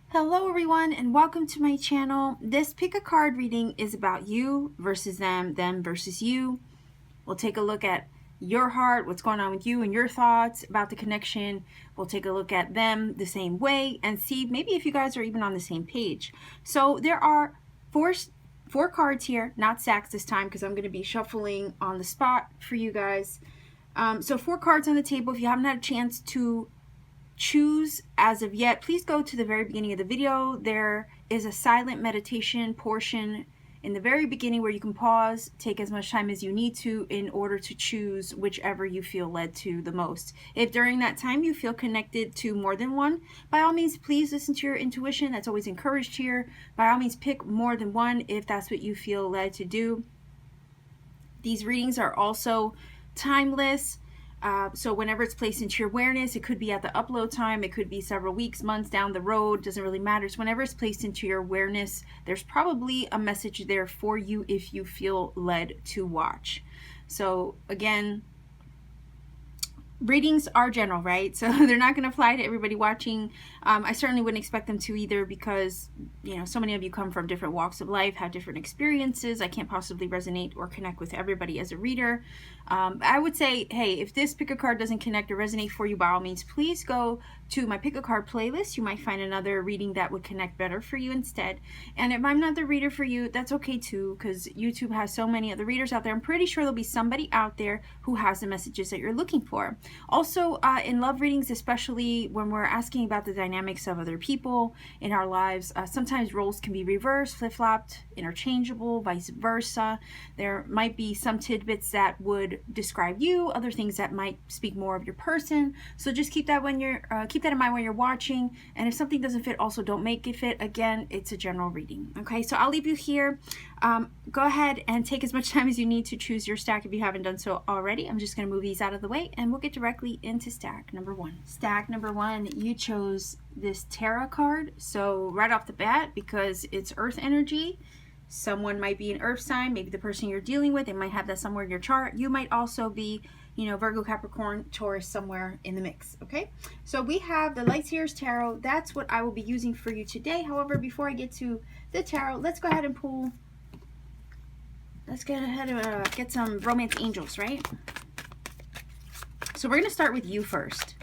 Hello everyone and welcome to my channel. This pick a card reading is about you versus them versus you. We'll take a look at your heart, what's going on with you and your thoughts about the connection. We'll take a look at them the same way and see maybe if you guys are even on the same page. So there are four cards here, not stacks this time because I'm going to be shuffling on the spot for you guys. So 4 cards on the table. If you haven't had a chance to choose as of yet, please go to the very beginning of the video. There is a silent meditation portion in the very beginning where you can pause, take as much time as you need to in order to choose whichever you feel led to the most. If during that time you feel connected to more than one, by all means please listen to your intuition. That's always encouraged here. By all means pick more than one if that's what you feel led to do. These readings are also timeless. So whenever it's placed into your awareness, it could be at the upload time, it could be several weeks, months down the road, doesn't really matter. So whenever it's placed into your awareness, there's probably a message there for you if you feel led to watch. So again, readings are general, right? So they're not going to apply to everybody watching. I certainly wouldn't expect them to either because, you know, so many of you come from different walks of life, have different experiences. I can't possibly resonate or connect with everybody as a reader. I would say, hey, if this pick a card doesn't connect or resonate for you, by all means, please go to my pick a card playlist. You might find another reading that would connect better for you instead. And if I'm not the reader for you, that's okay too, because YouTube has so many other readers out there. I'm pretty sure there'll be somebody out there who has the messages that you're looking for. Also, in love readings, especially when we're asking about the dynamics of other people in our lives, sometimes roles can be reversed, flip-flopped, interchangeable, vice versa. There might be some tidbits that would describe you, other things that might speak more of your person. So just keep that when you're keep that in mind when you're watching. And if something doesn't fit, also don't make it fit. Again, it's a general reading. Okay, so I'll leave you here. Go ahead and take as much time as you need to choose your stack if you haven't done so already. I'm just going to move these out of the way and we'll get directly into stack number 1. Stack number 1, you chose this tarot card. So right off the bat, because it's earth energy, someone might be an earth sign, maybe the person you're dealing with, they might have that somewhere in your chart. You might also be, you know, Virgo, Capricorn, Taurus, somewhere in the mix. Okay, so we have the Light Seers Tarot. That's what I will be using for you today. However, before I get to the tarot, let's go ahead and pull. Let's get ahead and get some romance angels, right? So we're going to start with you first.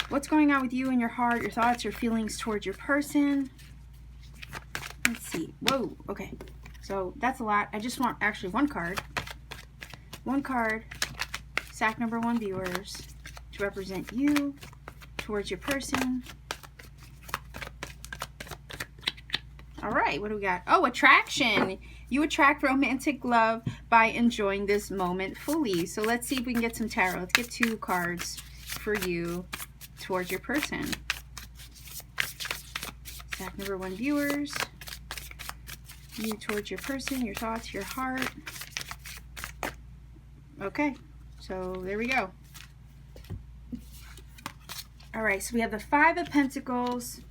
What's going on with you in your heart, your thoughts, your feelings towards your person? Let's see. Whoa, okay. So that's a lot. I just want actually one card. One card, stack number 1 viewers, to represent you towards your person. All right, what do we got? Oh, attraction. You attract romantic love by enjoying this moment fully. So let's see if we can get some tarot. Let's get 2 cards for you towards your person. Stack number 1 viewers. You towards your person, your thoughts, your heart. Okay, so there we go. All right, so we have the 5 of Pentacles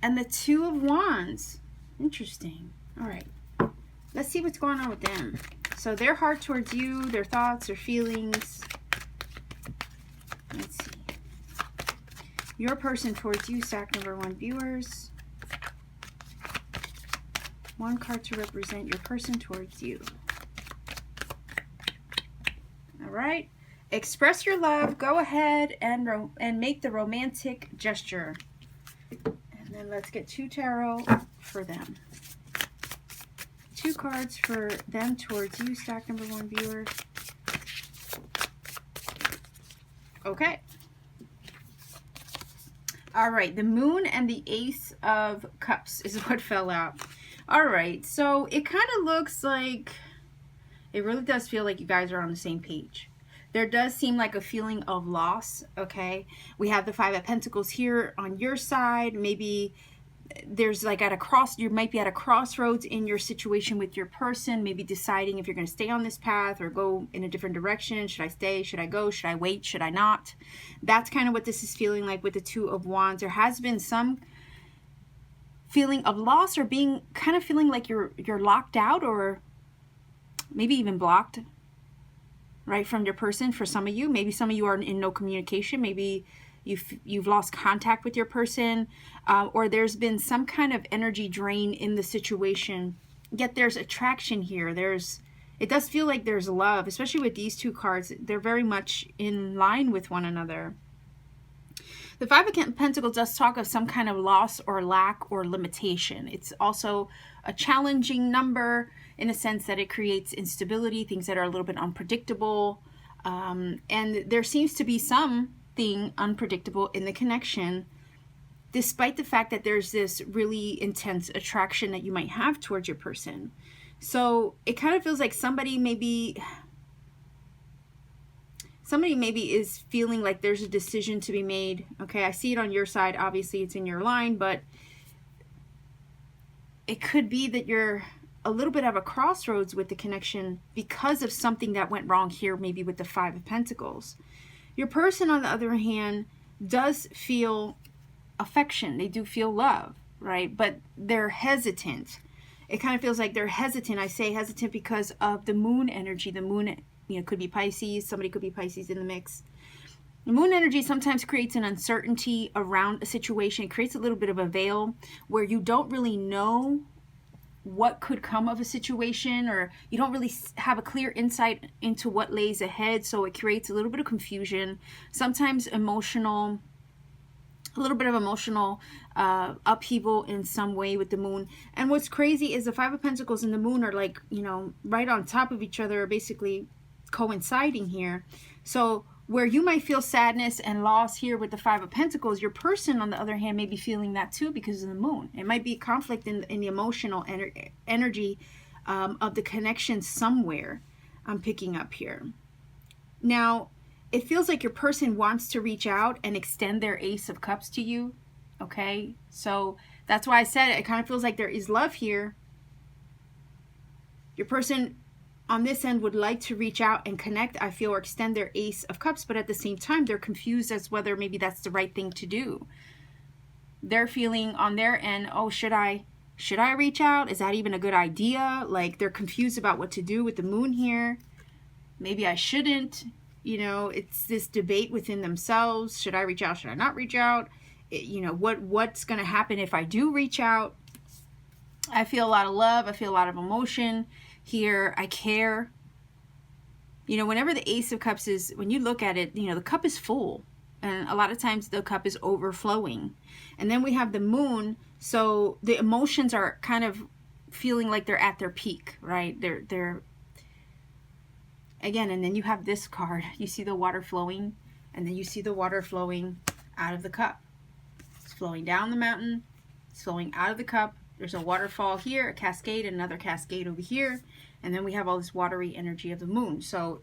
and the 2 of Wands. Interesting. All right, let's see what's going on with them. So their heart towards you, their thoughts, their feelings. Let's see. Your person towards you, stack number 1 viewers. 1 card to represent your person towards you. All right. Express your love. Go ahead and make the romantic gesture. And then let's get 2 tarot for them. 2 cards for them towards you, stack number 1 viewers. Okay. All right. The Moon and the Ace of Cups is what fell out. All right, so it kind of looks like, it really does feel like you guys are on the same page. There does seem like a feeling of loss, okay? We have the 5 of Pentacles here on your side. Maybe there's like you might be at a crossroads in your situation with your person, maybe deciding if you're going to stay on this path or go in a different direction. Should I stay? Should I go? Should I wait? Should I not? That's kind of what this is feeling like with the 2 of Wands. There has been some feeling of loss or kind of feeling like you're locked out or maybe even blocked. right, from your person. For some of you, maybe some of you are in no communication. Maybe you've lost contact with your person, or there's been some kind of energy drain in the situation. Yet there's attraction here. It does feel like there's love, especially with these two cards. They're very much in line with one another. The Five of Pentacles does talk of some kind of loss or lack or limitation. It's also a challenging number in a sense that it creates instability, things that are a little bit unpredictable. And there seems to be something unpredictable in the connection, despite the fact that there's this really intense attraction that you might have towards your person. So it kind of feels like somebody maybe is feeling like there's a decision to be made. Okay, I see it on your side. Obviously, it's in your line, but it could be that you're a little bit of a crossroads with the connection because of something that went wrong here, maybe with the Five of Pentacles. Your person, on the other hand, does feel affection. They do feel love, right? But they're hesitant. It kind of feels like they're hesitant. I say hesitant because of the moon energy. The moon, could be Pisces. Somebody could be Pisces in the mix. The moon energy sometimes creates an uncertainty around a situation. It creates a little bit of a veil where you don't really know what could come of a situation, or you don't really have a clear insight into what lays ahead. So it creates a little bit of confusion, sometimes a little bit of emotional upheaval in some way with the moon. And what's crazy is the Five of Pentacles and the moon are like, right on top of each other, basically coinciding here. So where you might feel sadness and loss here with the Five of Pentacles, your person, on the other hand, may be feeling that too because of the moon. It might be conflict in the emotional energy of the connection somewhere. I'm picking up here. Now, it feels like your person wants to reach out and extend their Ace of Cups to you. Okay, so that's why I said it kind of feels like there is love here. Your person on this end would like to reach out and connect, I feel, or extend their Ace of Cups, but at the same time, they're confused as whether maybe that's the right thing to do. They're feeling on their end, oh, should I reach out? Is that even a good idea? Like, they're confused about what to do with the moon here. Maybe I shouldn't. It's this debate within themselves. Should I reach out? Should I not reach out? What's going to happen if I do reach out? I feel a lot of love. I feel a lot of emotion here. I care. Whenever the Ace of Cups is, when you look at it, the cup is full. And a lot of times the cup is overflowing. And then we have the moon. So the emotions are kind of feeling like they're at their peak, right? They're again, and then you have this card. You see the water flowing, and then you see the water flowing out of the cup. It's flowing down the mountain. It's flowing out of the cup. There's a waterfall here, a cascade, another cascade over here. And then we have all this watery energy of the moon. So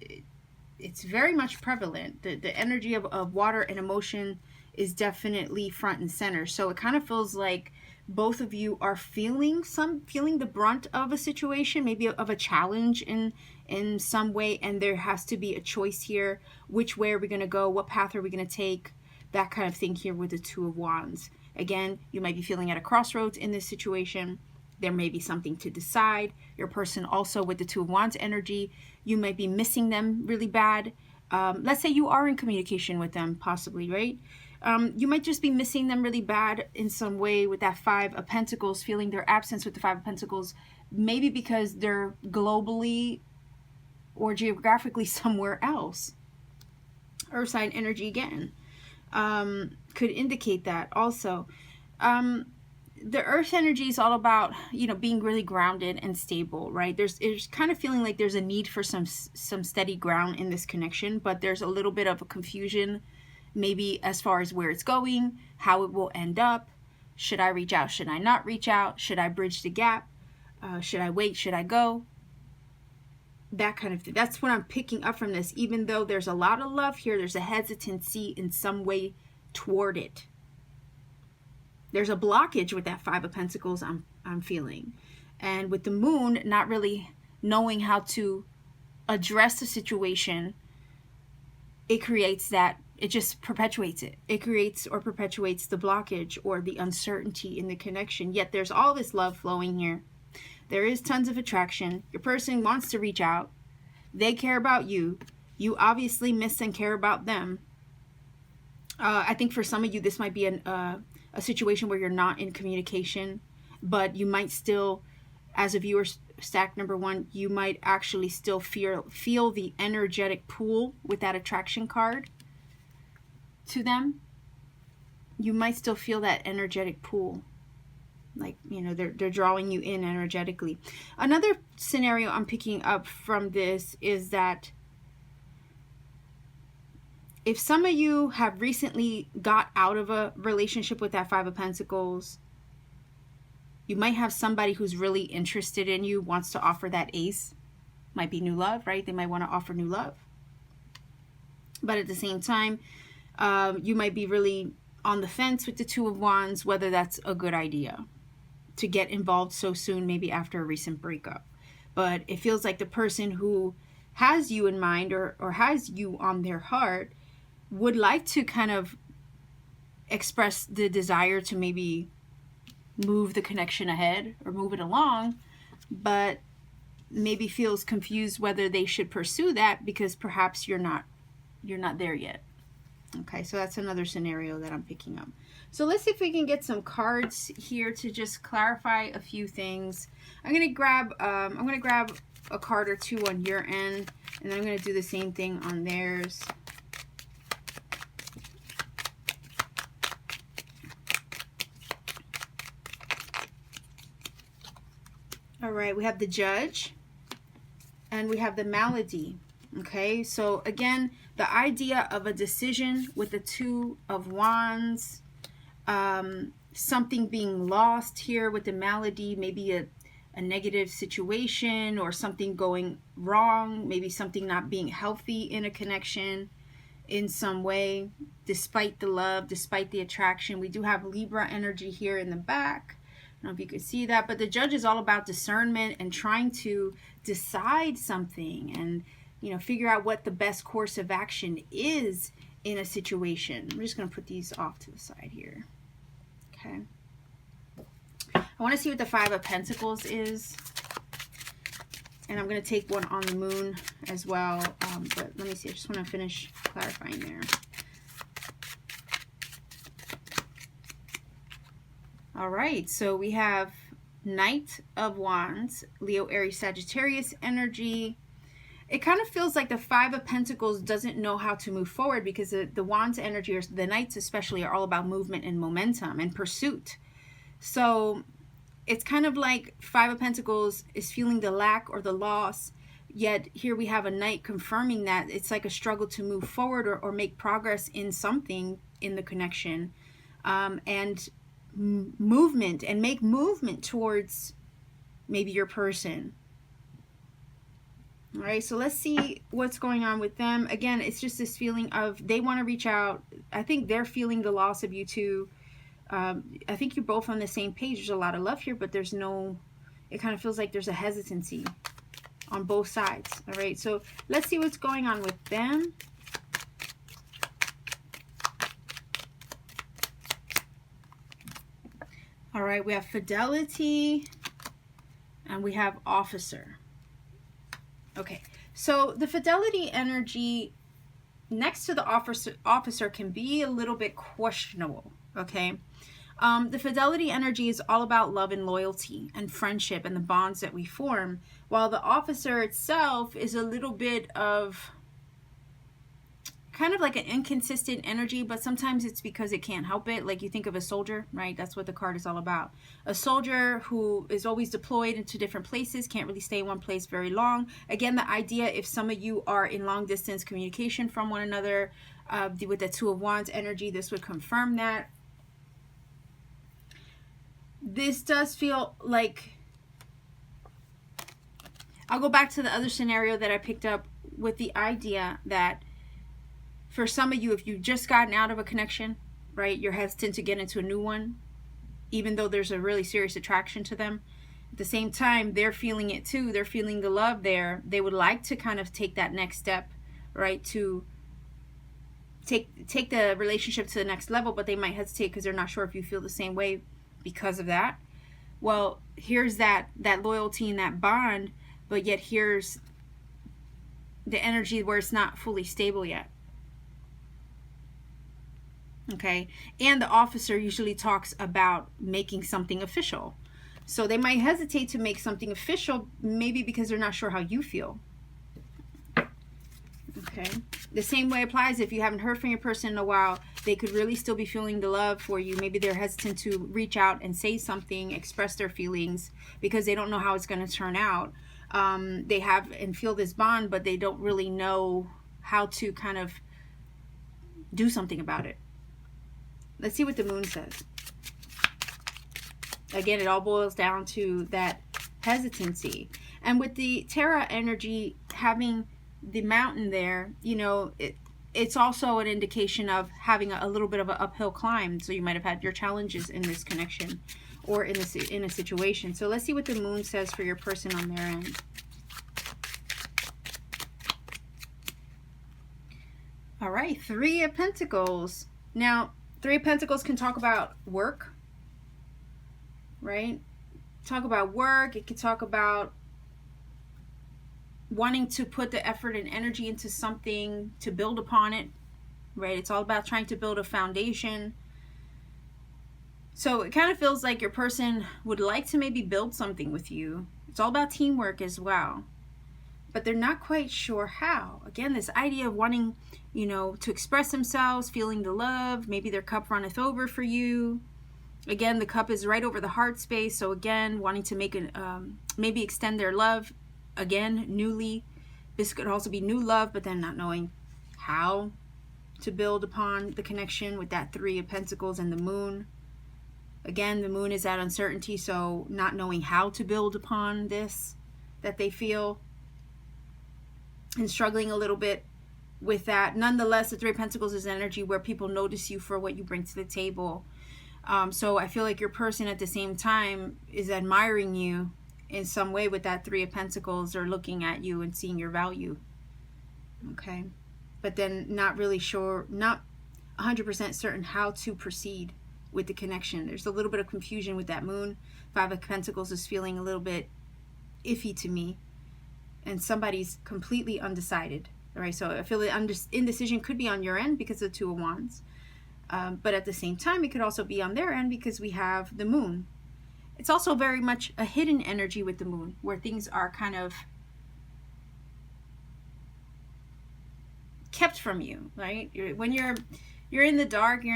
it's very much prevalent. The energy of water and emotion is definitely front and center. So it kind of feels like both of you are feeling the brunt of a situation, maybe of a challenge in some way. And there has to be a choice here. Which way are we going to go? What path are we going to take? That kind of thing here with the Two of Wands. Again, you might be feeling at a crossroads in this situation. There may be something to decide. Your person also with the Two of Wands energy, you might be missing them really bad. Let's say you are in communication with them, possibly, right? You might just be missing them really bad in some way with that Five of Pentacles, feeling their absence with the Five of Pentacles, maybe because they're globally or geographically somewhere else. Earth sign energy again. Could indicate that also. The earth energy is all about, being really grounded and stable, right? There's kind of feeling like there's a need for some steady ground in this connection, but there's a little bit of a confusion, maybe as far as where it's going, how it will end up. Should I reach out? Should I not reach out? Should I bridge the gap? Should I wait? Should I go? That kind of thing. That's what I'm picking up from this. Even though there's a lot of love here, there's a hesitancy in some way toward it. There's a blockage with that Five of Pentacles I'm feeling. And with the moon, not really knowing how to address the situation, it creates that, it just perpetuates it. It creates or perpetuates the blockage or the uncertainty in the connection. Yet there's all this love flowing here. There is tons of attraction. Your person wants to reach out. They care about you. You obviously miss and care about them. I think for some of you, this might be a situation where you're not in communication, but you might still, as a viewer stack number 1, you might actually still feel the energetic pull with that attraction card to them. You might still feel that energetic pull. Like, you know, they're drawing you in energetically. Another scenario I'm picking up from this is that if some of you have recently got out of a relationship with that 5 of Pentacles, you might have somebody who's really interested in you, wants to offer that ace. Might be new love, right? They might want to offer new love. But at the same time, you might be really on the fence with the 2 of Wands, whether that's a good idea to get involved so soon, maybe after a recent breakup. But it feels like the person who has you in mind or has you on their heart would like to kind of express the desire to maybe move the connection ahead or move it along, but maybe feels confused whether they should pursue that because perhaps you're not there yet. Okay, so that's another scenario that I'm picking up. So let's see if we can get some cards here to just clarify a few things. I'm gonna grab a card or 2 on your end, and then I'm gonna do the same thing on theirs. All right, we have the Judge and we have the Malady. Okay, so again, the idea of a decision with the 2 of Wands, something being lost here with the Malady, maybe a negative situation or something going wrong, maybe something not being healthy in a connection in some way, despite the love, despite the attraction. We do have Libra energy here in the back. I don't know if you could see that, but the Judge is all about discernment and trying to decide something and, you know, figure out what the best course of action is in a situation. I'm just going to put these off to the side here. Okay. I want to see what the 5 of Pentacles is. And I'm going to take one on the Moon as well. But let me see. I just want to finish clarifying there. All right, so we have Knight of Wands, Leo, Aries, Sagittarius energy. It kind of feels like the 5 of Pentacles doesn't know how to move forward because the Wands energy, or the Knights especially, are all about movement and momentum and pursuit. So it's kind of like 5 of Pentacles is feeling the lack or the loss, yet here we have a Knight confirming that it's like a struggle to move forward or make progress in something in the connection. And movement and make movement towards maybe your person. All right, so let's see what's going on with them. Again, it's just this feeling of they want to reach out. I think they're feeling the loss of you too. I think you're both on the same page. There's a lot of love here, but there's no, it kind of feels like there's a hesitancy on both sides. All right, so let's see what's going on with them. All right, we have Fidelity and we have Officer. Okay, so the Fidelity energy next to the officer can be a little bit questionable, okay? The Fidelity energy is all about love and loyalty and friendship and the bonds that we form, while the Officer itself is a little bit of kind of like an inconsistent energy, but sometimes it's because it can't help it. Like you think of a soldier, right? That's what the card is all about. A soldier who is always deployed into different places, can't really stay in one place very long. Again, the idea, if some of you are in long distance communication from one another, with the 2 of Wands energy, this would confirm that. This does feel like, I'll go back to the other scenario that I picked up with the idea that for some of you, if you've just gotten out of a connection, right, you're hesitant to get into a new one, even though there's a really serious attraction to them. At the same time, they're feeling it too. They're feeling the love there. They would like to kind of take that next step, right, to take the relationship to the next level, but they might hesitate because they're not sure if you feel the same way because of that. Well, here's that loyalty and that bond, but yet here's the energy where it's not fully stable yet. Okay, and the officer usually talks about making something official. So they might hesitate to make something official, maybe because they're not sure how you feel. Okay, the same way applies if you haven't heard from your person in a while. They could really still be feeling the love for you. Maybe they're hesitant to reach out and say something, express their feelings, because they don't know how it's going to turn out. They have and feel this bond, but they don't really know how to kind of do something about it. Let's see what the moon says. Again, it all boils down to that hesitancy. And with the Terra energy having the mountain there, you know, it's also an indication of having a little bit of an uphill climb. So you might have had your challenges in this connection or in a situation. So let's see what the moon says for your person on their end. All right, Three of Pentacles. Now, Three of Pentacles can talk about work, right? Talk about work. It can talk about wanting to put the effort and energy into something to build upon it, right? It's all about trying to build a foundation. So it kind of feels like your person would like to maybe build something with you. It's all about teamwork as well, but they're not quite sure how. Again, this idea of wanting, you know, to express themselves, feeling the love, maybe their cup runneth over for you. Again, the cup is right over the heart space. So again, wanting to make maybe extend their love. Again, newly. This could also be new love, but then not knowing how to build upon the connection with that Three of Pentacles and the moon. Again, the moon is that uncertainty, so not knowing how to build upon this that they feel and struggling a little bit with that. Nonetheless, the Three of Pentacles is energy where people notice you for what you bring to the table. So I feel like your person at the same time is admiring you in some way with that Three of Pentacles, or looking at you and seeing your value. Okay, but then not really sure, not 100% certain how to proceed with the connection. There's a little bit of confusion with that moon. Five of Pentacles is feeling a little bit iffy to me, and somebody's completely undecided. All right, so I feel the indecision could be on your end because of the Two of Wands, but at the same time it could also be on their end because we have the moon. It's also very much a hidden energy with the moon, where things are kind of kept from you, right? When you're in the dark,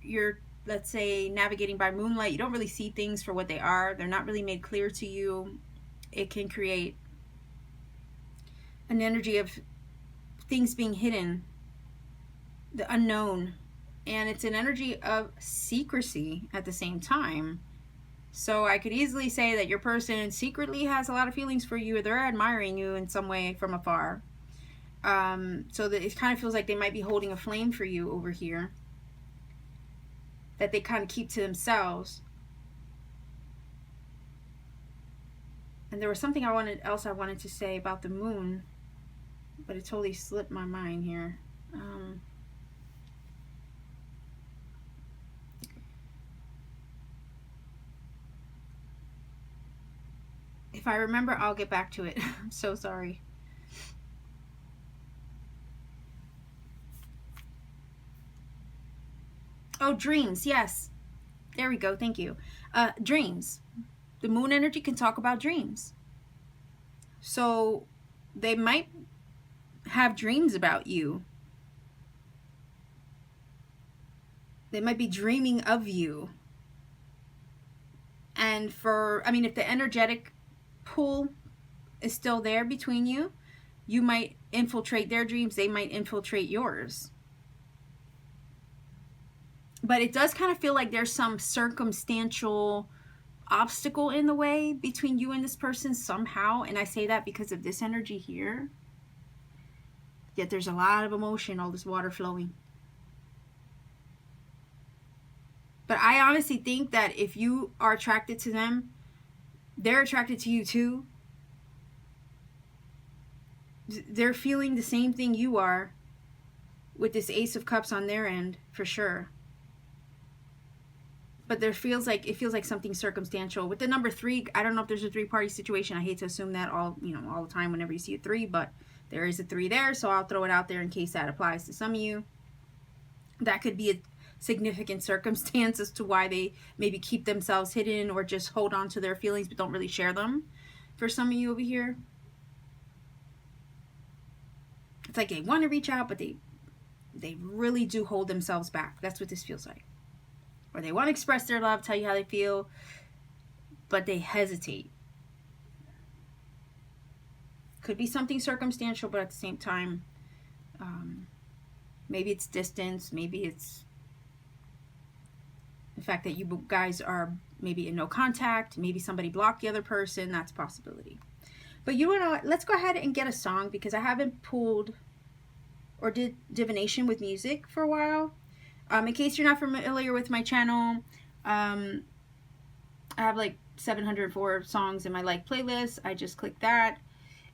you're let's say navigating by moonlight, you don't really see things for what they are. They're not really made clear to you. It can create an energy of things being hidden, the unknown, and it's an energy of secrecy at the same time. So I could easily say that your person secretly has a lot of feelings for you, or they're admiring you in some way from afar. So that it kind of feels like they might be holding a flame for you over here that they kind of keep to themselves. And there was something I wanted to say about the moon, but it totally slipped my mind here. If I remember, I'll get back to it. I'm so sorry. Oh, dreams. Yes. There we go. Thank you. Dreams. The moon energy can talk about dreams. So they might have dreams about you. They might be dreaming of you. And if the energetic pull is still there between you, you might infiltrate their dreams, they might infiltrate yours. But it does kind of feel like there's some circumstantial obstacle in the way between you and this person somehow, and I say that because of this energy here. Yet there's a lot of emotion, all this water flowing. But I honestly think that if you are attracted to them, they're attracted to you too. They're feeling the same thing you are with this Ace of Cups on their end, for sure. But it feels like something circumstantial. With the number 3, I don't know if there's a 3-party situation. I hate to assume that all the time whenever you see a 3, but There is a 3 there, so I'll throw it out there in case that applies to some of you. That could be a significant circumstance as to why they maybe keep themselves hidden or just hold on to their feelings but don't really share them. For some of you over here, it's like they want to reach out, but they really do hold themselves back. That's what this feels like. Or they want to express their love, tell you how they feel, but they hesitate. Could be something circumstantial, but at the same time, maybe it's distance, maybe it's the fact that you guys are maybe in no contact, maybe somebody blocked the other person. That's a possibility. But you know what? Let's go ahead and get a song, because I haven't pulled or did divination with music for a while. In case you're not familiar with my channel, I have like 704 songs in my like playlist. I just clicked that,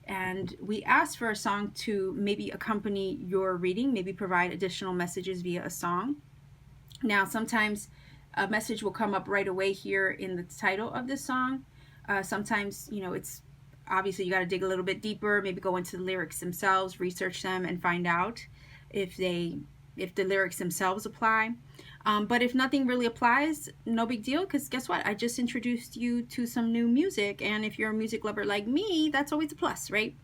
and we asked for a song to maybe accompany your reading, maybe provide additional messages via a song. Now, sometimes a message will come up right away here in the title of this song. Sometimes, you know, it's obviously you got to dig a little bit deeper, maybe go into the lyrics themselves, research them, and find out if the lyrics themselves apply. But if nothing really applies, no big deal, because guess what? I just introduced you to some new music, and if you're a music lover like me, that's always a plus, right?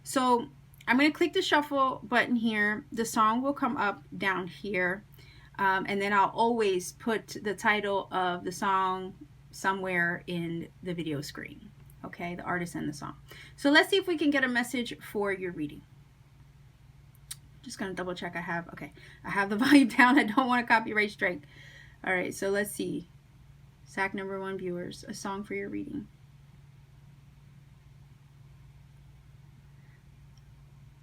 So I'm going to click the shuffle button here. The song will come up down here, and then I'll always put the title of the song somewhere in the video screen. Okay, the artist and the song. So let's see if we can get a message for your reading. Just gonna double check I have the volume down. I don't want a copyright strike. All right, so let's see. SAC number 1 viewers, a song for your reading.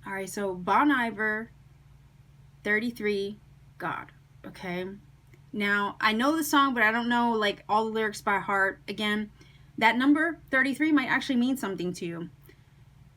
All right, so Bon Iver, 33, God. Okay, now I know the song, but I don't know like all the lyrics by heart. Again, that number 33 might actually mean something to you.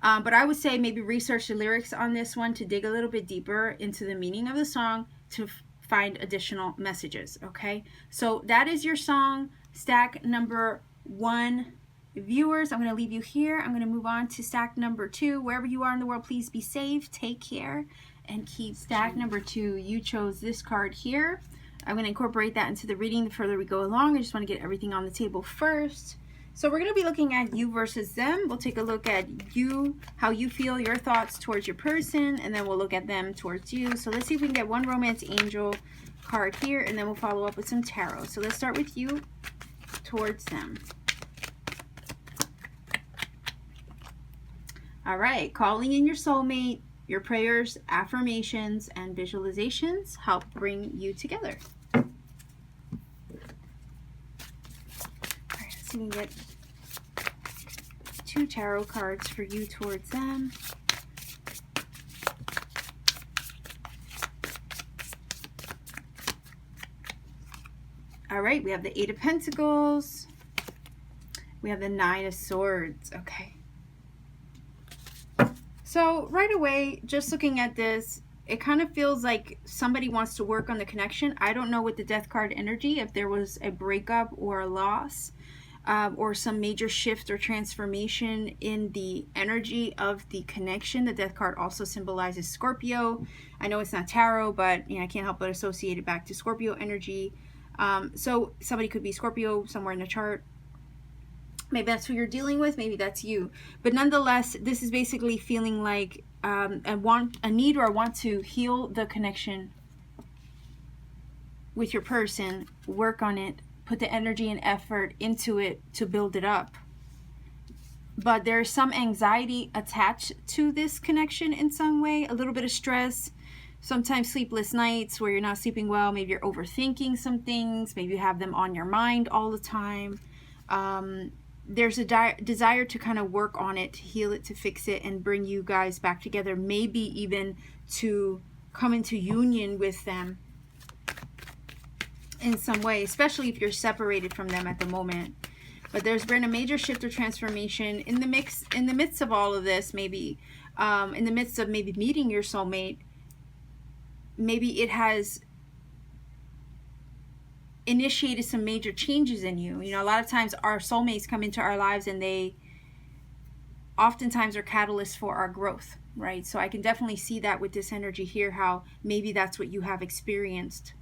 But I would say maybe research the lyrics on this one to dig a little bit deeper into the meaning of the song to find additional messages, okay? So that is your song, stack number 1 viewers. I'm going to leave you here. I'm going to move on to stack number 2. Wherever you are in the world, please be safe, take care, and keep stack number 2. You chose this card here. I'm going to incorporate that into the reading the further we go along. I just want to get everything on the table first. So we're going to be looking at you versus them. We'll take a look at you, how you feel, your thoughts towards your person, and then we'll look at them towards you. So let's see if we can get one romance angel card here, and then we'll follow up with some tarot. So let's start with you towards them. All right, calling in your soulmate, your prayers, affirmations, and visualizations help bring you together. So we can get 2 tarot cards for you towards them. All right, we have the 8 of Pentacles. We have the 9 of Swords. Okay. So right away, just looking at this, it kind of feels like somebody wants to work on the connection. I don't know with the Death card energy if there was a breakup or a loss. Or some major shift or transformation in the energy of the connection. The Death card also symbolizes Scorpio. I know it's not tarot, but you know, I can't help but associate it back to Scorpio energy. So somebody could be Scorpio somewhere in the chart. Maybe that's who you're dealing with. Maybe that's you. But nonetheless, this is basically feeling like a need or a want to heal the connection with your person, work on it, put the energy and effort into it to build it up. But there's some anxiety attached to this connection in some way, a little bit of stress, sometimes sleepless nights where you're not sleeping well, maybe you're overthinking some things, maybe you have them on your mind all the time. There's a desire to kind of work on it, to heal it, to fix it, and bring you guys back together, maybe even to come into union with them in some way, especially if you're separated from them at the moment. But there's been a major shift or transformation in the midst of all of this. Maybe in the midst of maybe meeting your soulmate, maybe it has initiated some major changes in you. You know, a lot of times our soulmates come into our lives and they oftentimes are catalysts for our growth. right? So I can definitely see that with this energy here, how maybe that's what you have experienced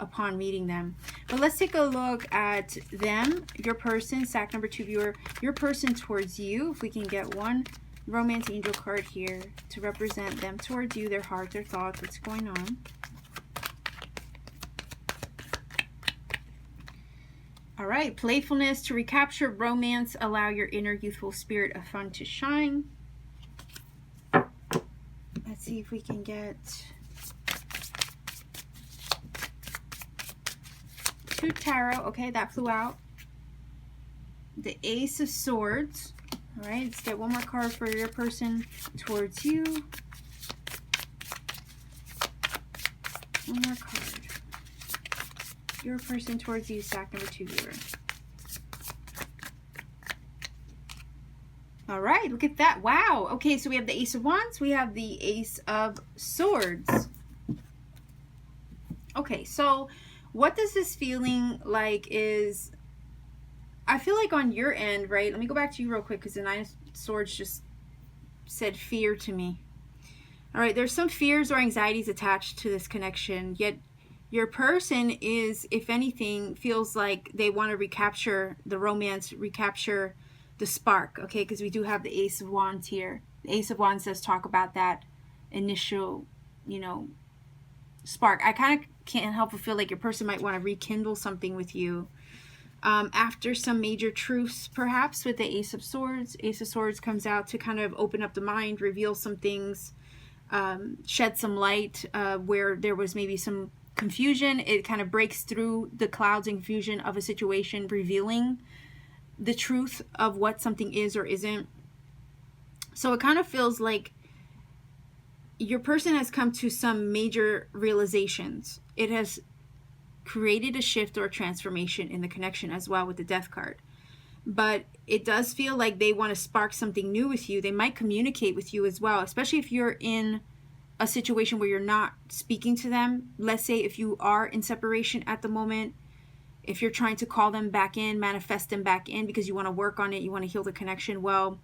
upon meeting them. But let's take a look at them, your person, stack number 2 viewer, your person towards you. If we can get one romance angel card here to represent them towards you, their heart, their thoughts, what's going on. All right, playfulness to recapture romance, allow your inner youthful spirit of fun to shine. Let's see if we can get 2 tarot. Okay, that flew out. The Ace of Swords. All right, let's get one more card for your person towards you. One more card. Your person towards you, stack number 2 viewer. All right, look at that. Wow. Okay, so we have the Ace of Wands. We have the Ace of Swords. Okay, so what does this feeling like is, I feel like on your end, right? Let me go back to you real quick because the Nine of Swords just said fear to me. All right, there's some fears or anxieties attached to this connection, yet your person is, if anything, feels like they want to recapture the romance, recapture the spark, okay? Because we do have the Ace of Wands here. The Ace of Wands does talk about that initial, you know, spark. I kind of can't help but feel like your person might want to rekindle something with you after some major truths, perhaps, with the Ace of Swords. Ace of Swords comes out to kind of open up the mind, reveal some things, shed some light where there was maybe some confusion. It kind of breaks through the clouds and confusion of a situation, revealing the truth of what something is or isn't. So it kind of feels like your person has come to some major realizations. It has created a shift or transformation in the connection as well with the Death card. But it does feel like they want to spark something new with you. They might communicate with you as well, especially if you're in a situation where you're not speaking to them. Let's say if you are in separation at the moment, if you're trying to call them back in, manifest them back in because you want to work on it, you want to heal the connection, well,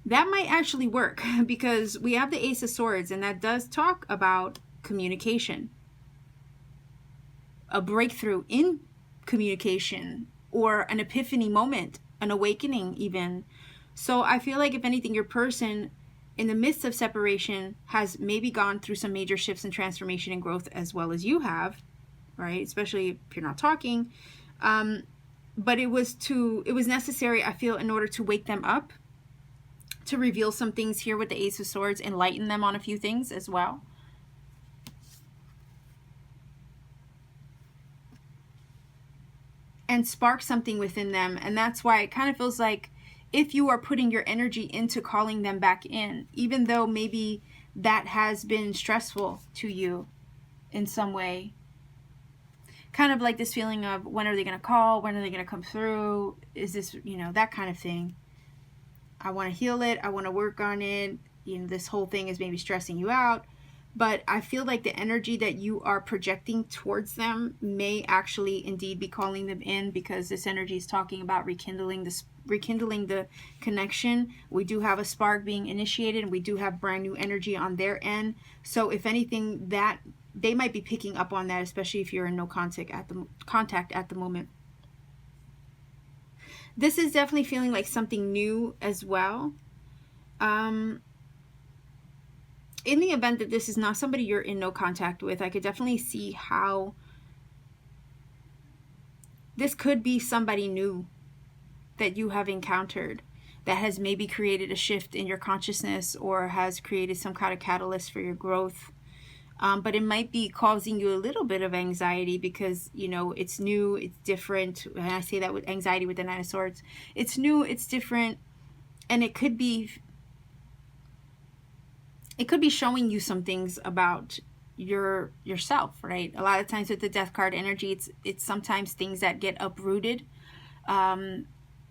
that might actually work because we have the Ace of Swords, and that does talk about communication, a breakthrough in communication, or an epiphany moment, an awakening even. So I feel like if anything, your person in the midst of separation has maybe gone through some major shifts and transformation and growth as well as you have, right? Especially if you're not talking. But it was necessary, I feel, in order to wake them up, to reveal some things here with the Ace of Swords, enlighten them on a few things as well. And spark something within them. And that's why it kind of feels like if you are putting your energy into calling them back in, even though maybe that has been stressful to you in some way, kind of like this feeling of when are they going to call? When are they going to come through? Is this, you know, that kind of thing. I want to heal it. I want to work on it. You know, this whole thing is maybe stressing you out. But I feel like the energy that you are projecting towards them may actually indeed be calling them in, because this energy is talking about rekindling the connection. We do have a spark being initiated, and we do have brand new energy on their end. So if anything, that they might be picking up on that, especially if you're in no contact at the moment. This is definitely feeling like something new as well. In the event that this is not somebody you're in no contact with, I could definitely see how this could be somebody new that you have encountered that has maybe created a shift in your consciousness or has created some kind of catalyst for your growth. But it might be causing you a little bit of anxiety because, you know, it's new, it's different. And I say that with anxiety with the Nine of Swords. It's new, it's different, and it could be showing you some things about yourself, right? A lot of times with the Death card energy, it's sometimes things that get uprooted,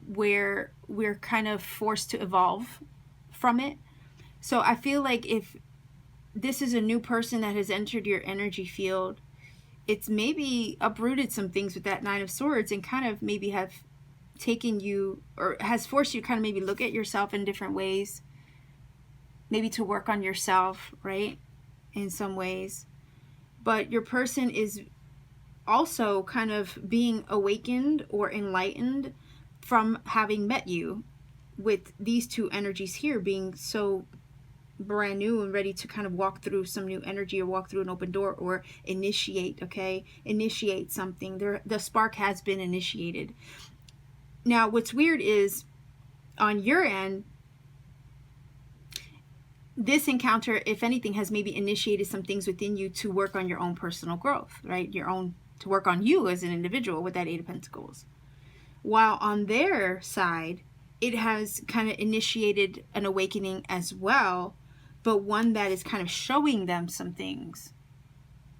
where we're kind of forced to evolve from it. So I feel like if this is a new person that has entered your energy field, it's maybe uprooted some things with that Nine of Swords and kind of maybe have taken you, or has forced you to kind of maybe look at yourself in different ways. maybe to work on yourself, right, in some ways. But your person is also kind of being awakened or enlightened from having met you, with these two energies here being so brand new and ready to kind of walk through some new energy, or walk through an open door, or initiate, okay? Initiate something. The spark has been initiated. Now, what's weird is on your end, this encounter, if anything, has maybe initiated some things within you to work on your own personal growth, right? To work on you as an individual with that Eight of Pentacles. While on their side, it has kind of initiated an awakening as well, but one that is kind of showing them some things,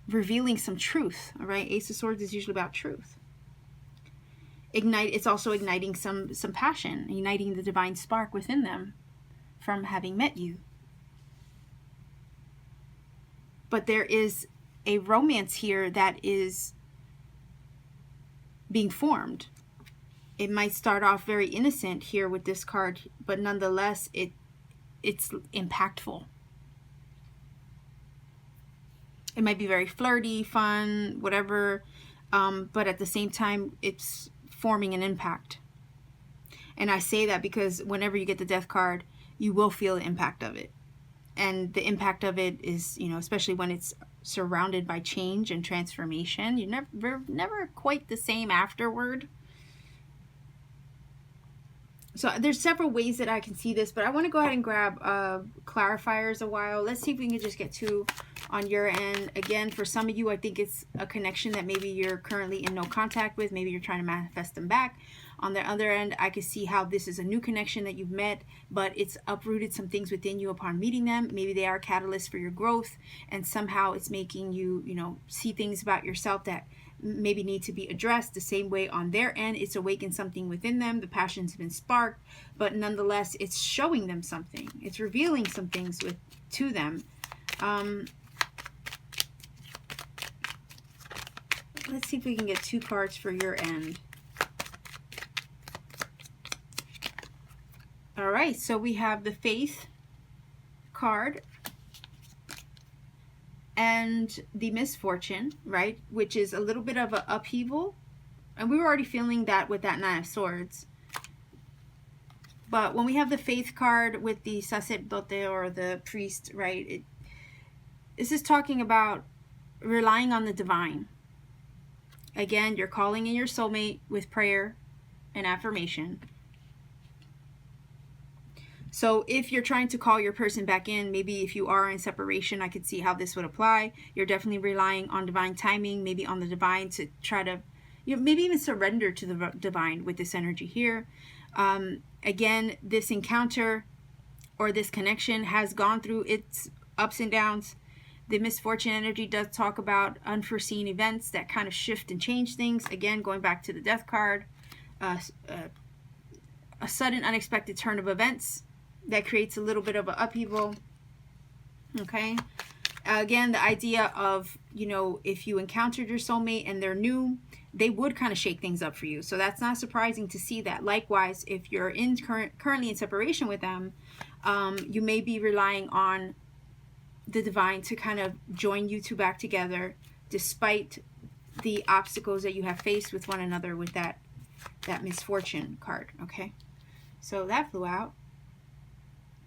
revealing some truth, all right? Ace of Swords is usually about truth. It's also igniting some passion, igniting the divine spark within them from having met you. But there is a romance here that is being formed. It might start off very innocent here with this card, but nonetheless, it's impactful. It might be very flirty, fun, whatever, but at the same time, it's forming an impact. And I say that because whenever you get the Death card, you will feel the impact of it. And the impact of it is, especially when it's surrounded by change and transformation, you're never quite the same afterward. So there's several ways that I can see this, but I want to go ahead and grab clarifiers a while. Let's see if we can just get two on your end. Again, for some of you, I think it's a connection that maybe you're currently in no contact with. Maybe you're trying to manifest them back. On the other end, I can see how this is a new connection that you've met, but it's uprooted some things within you upon meeting them. Maybe they are a catalyst for your growth, and somehow it's making you, see things about yourself that maybe need to be addressed. The same way on their end, it's awakened something within them. The passion's been sparked, but nonetheless, it's showing them something. It's revealing some things to them. Let's see if we can get two cards for your end. All right, so we have the Faith card and the Misfortune, right, which is a little bit of an upheaval. And we were already feeling that with that Nine of Swords. But when we have the Faith card with the Sacerdote, or the priest, right, this is talking about relying on the divine. Again, you're calling in your soulmate with prayer and affirmation. So if you're trying to call your person back in, maybe if you are in separation, I could see how this would apply. You're definitely relying on divine timing, maybe on the divine to try to, maybe even surrender to the divine with this energy here. Again, this encounter or this connection has gone through its ups and downs. The Misfortune energy does talk about unforeseen events that kind of shift and change things. Again, going back to the Death card, a sudden unexpected turn of events that creates a little bit of an upheaval. Okay. Again, the idea of, if you encountered your soulmate and they're new, they would kind of shake things up for you. So that's not surprising to see that. Likewise, if you're currently in separation with them, you may be relying on the divine to kind of join you two back together, despite the obstacles that you have faced with one another with that Misfortune card. Okay. So that flew out.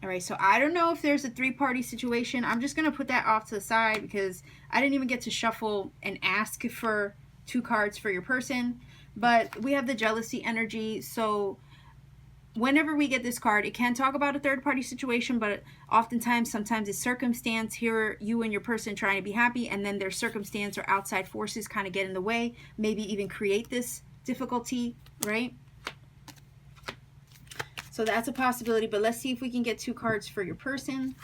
All right, so I don't know if there's a three-party situation. I'm just going to put that off to the side because I didn't even get to shuffle and ask for two cards for your person. But we have the Jealousy energy. So whenever we get this card, it can talk about a third-party situation, but sometimes it's circumstance. Here, you and your person trying to be happy, and then their circumstance or outside forces kind of get in the way, maybe even create this difficulty, right? So that's a possibility, but let's see if we can get two cards for your person.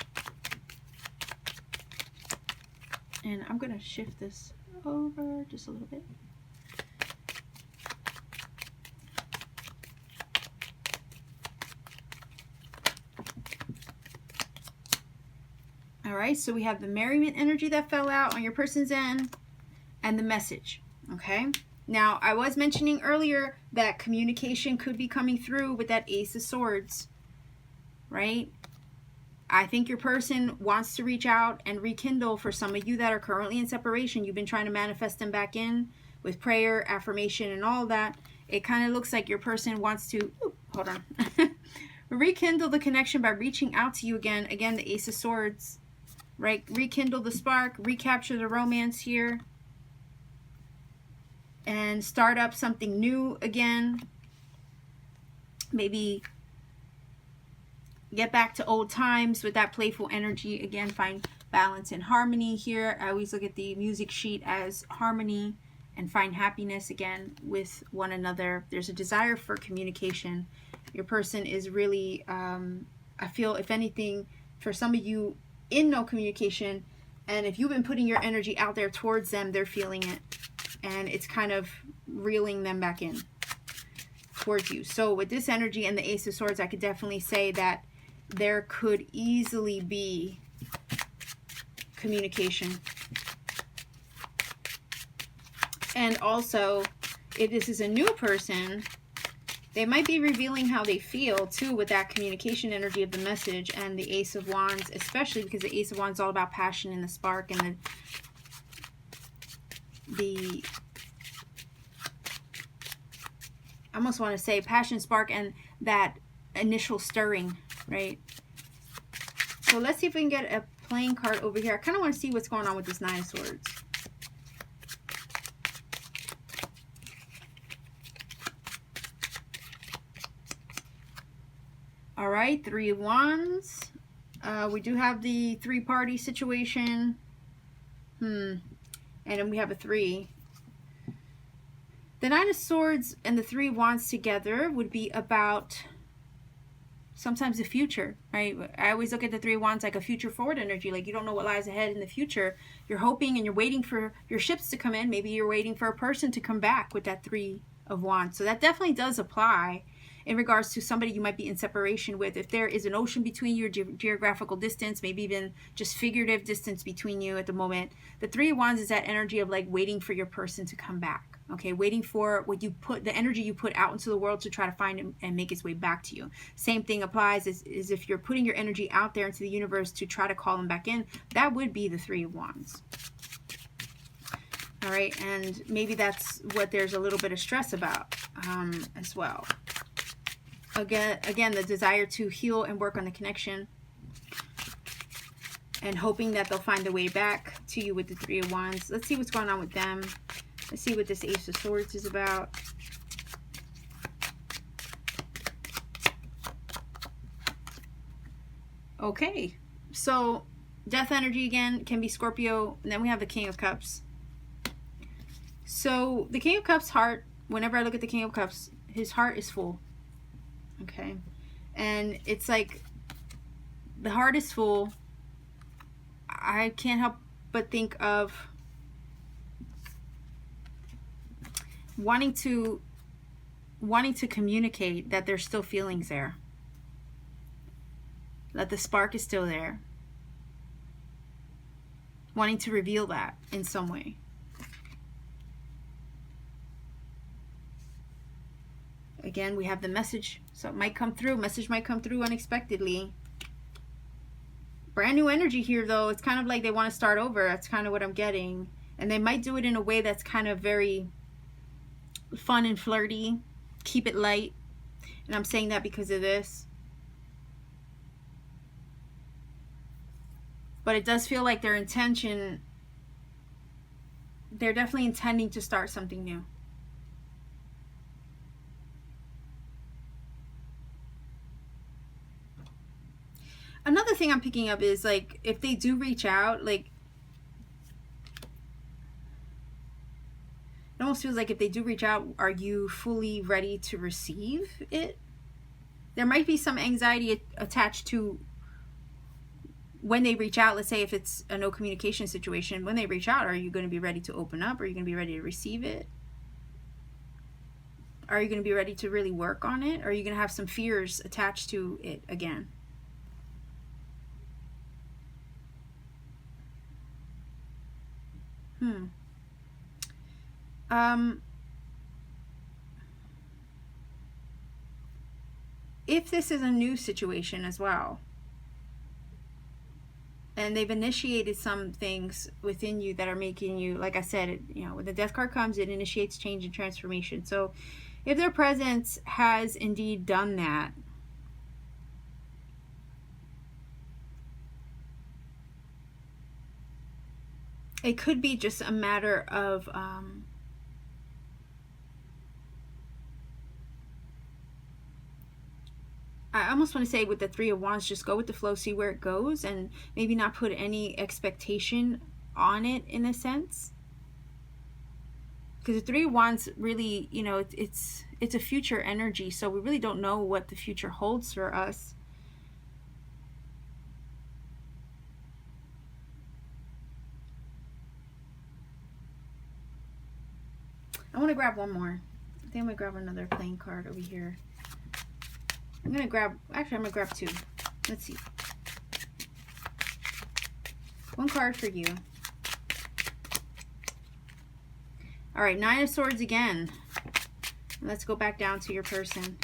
And I'm going to shift this over just a little bit. All right, so we have the Merriment energy that fell out on your person's end and the Message, okay? Now, I was mentioning earlier that communication could be coming through with that Ace of Swords, right? I think your person wants to reach out and rekindle. For some of you that are currently in separation, you've been trying to manifest them back in with prayer, affirmation, and all that. It kind of looks like your person wants to, hold on, rekindle the connection by reaching out to you again. Again, the Ace of Swords, right? Rekindle the spark, recapture the romance here, and start up something new again. Maybe get back to old times with that playful energy. Again, find balance and harmony here. I always look at the music sheet as harmony, and find happiness again with one another. There's a desire for communication. Your person is really, I feel, if anything, for some of you in no communication, and if you've been putting your energy out there towards them, they're feeling it, and it's kind of reeling them back in towards you. So with this energy and the Ace of Swords, I could definitely say that there could easily be communication. And also, if this is a new person, they might be revealing how they feel too with that communication energy of the message and the Ace of Wands, especially because the Ace of Wands is all about passion and the spark and the I almost want to say passion, spark, and that initial stirring, right? So let's see if we can get a playing card over here. I kind of want to see what's going on with this Nine of Swords. All right, Three of Wands. We do have the three-party situation. And then we have a 3. The Nine of Swords and the Three of Wands together would be about sometimes the future, right? I always look at the Three of Wands like a future forward energy. Like you don't know what lies ahead in the future. You're hoping and you're waiting for your ships to come in. Maybe you're waiting for a person to come back with that Three of Wands. So that definitely does apply in regards to somebody you might be in separation with. If there is an ocean between you, geographical distance, maybe even just figurative distance between you at the moment, the Three of Wands is that energy of like waiting for your person to come back. Okay, waiting for what you put, the energy you put out into the world to try to find him and make its way back to you. Same thing applies is if you're putting your energy out there into the universe to try to call him back in, that would be the Three of Wands. All right, and maybe that's what there's a little bit of stress about as well. Again, the desire to heal and work on the connection and hoping that they'll find their way back to you with the Three of Wands. Let's see what's going on with them. Let's see what this Ace of Swords is about. Okay, so death energy again can be Scorpio, and then we have the King of Cups. So the King of Cups' heart, whenever I look at the King of Cups, his heart is full. Okay, and it's like the heart is full. I can't help but think of wanting to communicate that there's still feelings there, that the spark is still there, wanting to reveal that in some way. Again, we have the message, so it might come through. Message might come through unexpectedly. Brand new energy here, though. It's kind of like they want to start over. That's kind of what I'm getting. And they might do it in a way that's kind of very fun and flirty. Keep it light. And I'm saying that because of this. But it does feel like their intention, they're definitely intending to start something new. Another thing I'm picking up is like if they do reach out, like it almost feels like if they do reach out, are you fully ready to receive it? There might be some anxiety attached to when they reach out. Let's say if it's a no communication situation, when they reach out, are you going to be ready to open up? Are you going to be ready to receive it? Are you going to be ready to really work on it? Or are you going to have some fears attached to it again? If this is a new situation as well, And they've initiated some things within you that are making you, like I said, you know, when the death card comes, it initiates change and transformation. So if their presence has indeed done that, it could be just a matter of I almost want to say with the Three of Wands, just go with the flow, see where it goes, and maybe not put any expectation on it in a sense. Because the Three of Wands really, you know, it's a future energy, so we really don't know what the future holds for us. I want to grab one more. I think I'm going to grab another playing card over here. I'm going to grab, actually I'm going to grab two. Let's see. One card for you. All right, Nine of Swords again. Let's go back down to your person.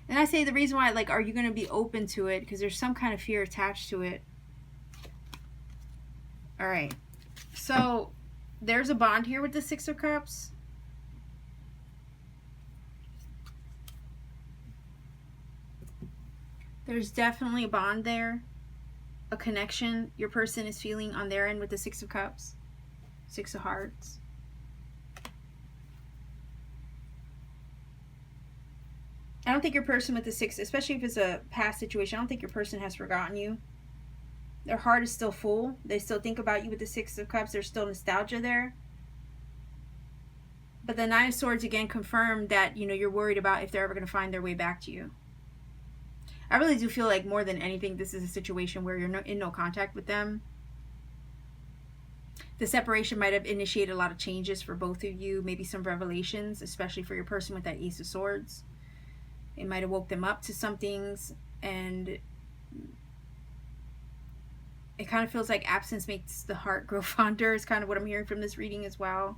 And I say the reason why, like, are you going to be open to it? Because there's some kind of fear attached to it. All right. So there's a bond here with the Six of Cups. There's definitely a bond there, a connection your person is feeling on their end with the Six of Cups, Six of Hearts. I don't think your person with the Six, especially if it's a past situation, I don't think your person has forgotten you. Their heart is still full. They still think about you with the Six of Cups. There's still nostalgia there. But the Nine of Swords again confirmed that, you know, you're worried about if they're ever going to find their way back to you. I really do feel like more than anything, this is a situation where you're in no contact with them. The separation might have initiated a lot of changes for both of you, maybe some revelations, especially for your person with that Ace of Swords. It might have woke them up to some things, and it kind of feels like absence makes the heart grow fonder is kind of what I'm hearing from this reading as well.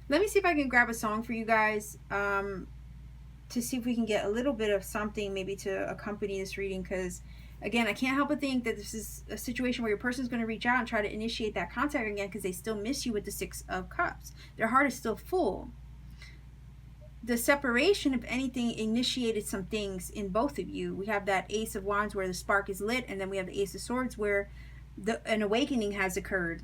Let me see if I can grab a song for you guys to see if we can get a little bit of something maybe to accompany this reading, because again, I can't help but think that this is a situation where your person's going to reach out and try to initiate that contact again because they still miss you with the Six of Cups. Their heart is still full. The separation, if anything, initiated some things in both of you. We have that Ace of Wands where the spark is lit, and then we have the Ace of Swords where an awakening has occurred.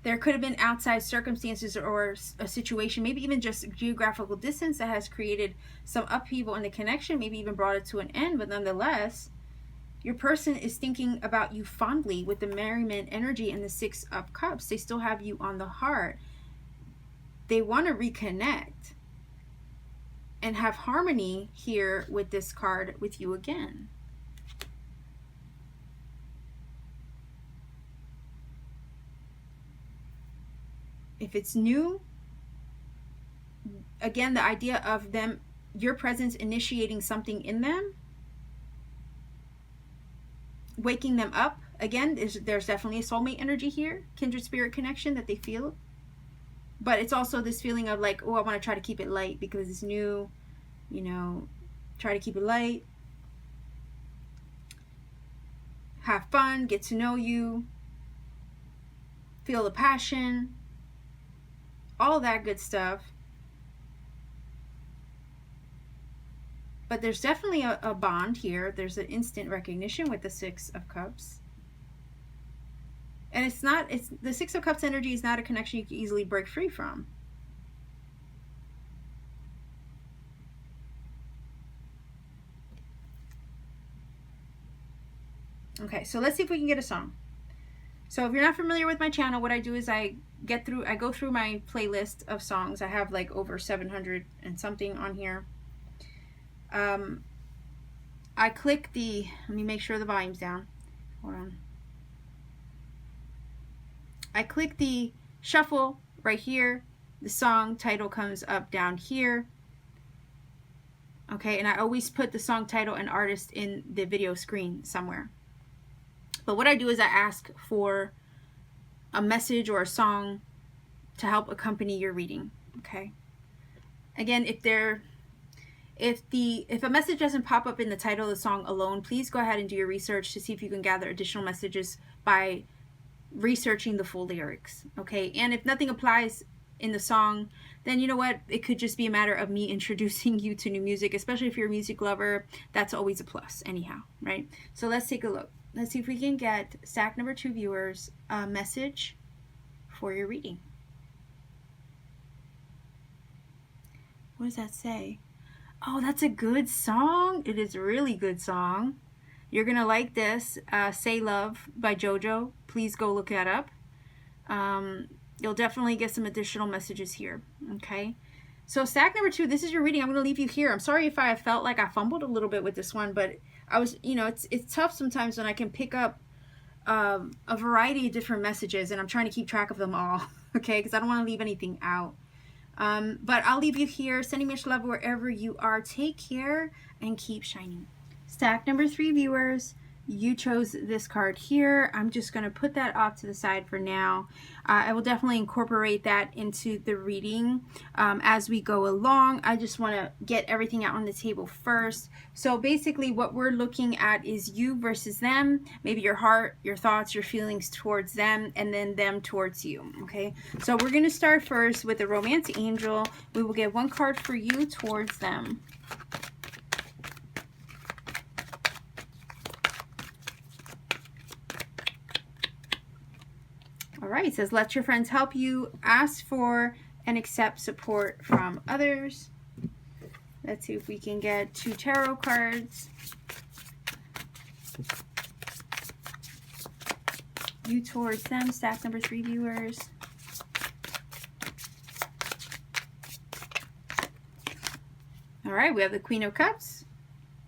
There could have been outside circumstances or a situation, maybe even just geographical distance that has created some upheaval in the connection, maybe even brought it to an end. But nonetheless, your person is thinking about you fondly with the merriment energy and the Six of Cups. They still have you on the heart. They want to reconnect and have harmony here with this card with you again. If it's new, again, the idea of them, your presence initiating something in them, waking them up. Again, there's definitely a soulmate energy here, kindred spirit connection that they feel. But it's also this feeling of like, oh, I want to try to keep it light because it's new, you know, try to keep it light. Have fun, get to know you, feel the passion, all that good stuff. But there's definitely a bond here. There's an instant recognition with the Six of Cups. And the Six of Cups energy is not a connection you can easily break free from. Okay, so let's see if we can get a song. So if you're not familiar with my channel, what I do is I go through my playlist of songs. I have like over 700 and something on here. I click let me make sure the volume's down. Hold on. I click the shuffle right here. The song title comes up down here. Okay, and I always put the song title and artist in the video screen somewhere. But what I do is I ask for a message or a song to help accompany your reading. Okay. Again, if a message doesn't pop up in the title of the song alone, please go ahead and do your research to see if you can gather additional messages by researching the full lyrics, okay? And if nothing applies in the song, then you know what? It could just be a matter of me introducing you to new music, especially if you're a music lover. That's always a plus anyhow, right? So let's take a look. Let's see if we can get stack number 2 viewers a message for your reading. What does that say? Oh, that's a good song. It is a really good song. You're going to like this. Say Love by JoJo. Please go look that up. You'll definitely get some additional messages here. Okay. So stack number 2, this is your reading. I'm going to leave you here. I'm sorry if I felt like I fumbled a little bit with this one, but I was, it's tough sometimes when I can pick up a variety of different messages and I'm trying to keep track of them all. Okay. Because I don't want to leave anything out. But I'll leave you here. Sending much love wherever you are. Take care and keep shining. Stack number 3 viewers, you chose this card here. I'm just going to put that off to the side for now. I will definitely incorporate that into the reading as we go along. I just want to get everything out on the table first. So basically what we're looking at is you versus them, maybe your heart, your thoughts, your feelings towards them, and then them towards you. Okay, so we're going to start first with the Romance Angel. We will get one card for you towards them. All right, it says, let your friends help you, ask for and accept support from others. Let's see if we can get 2 tarot cards. You towards them, stack number 3 viewers. All right, we have the Queen of Cups.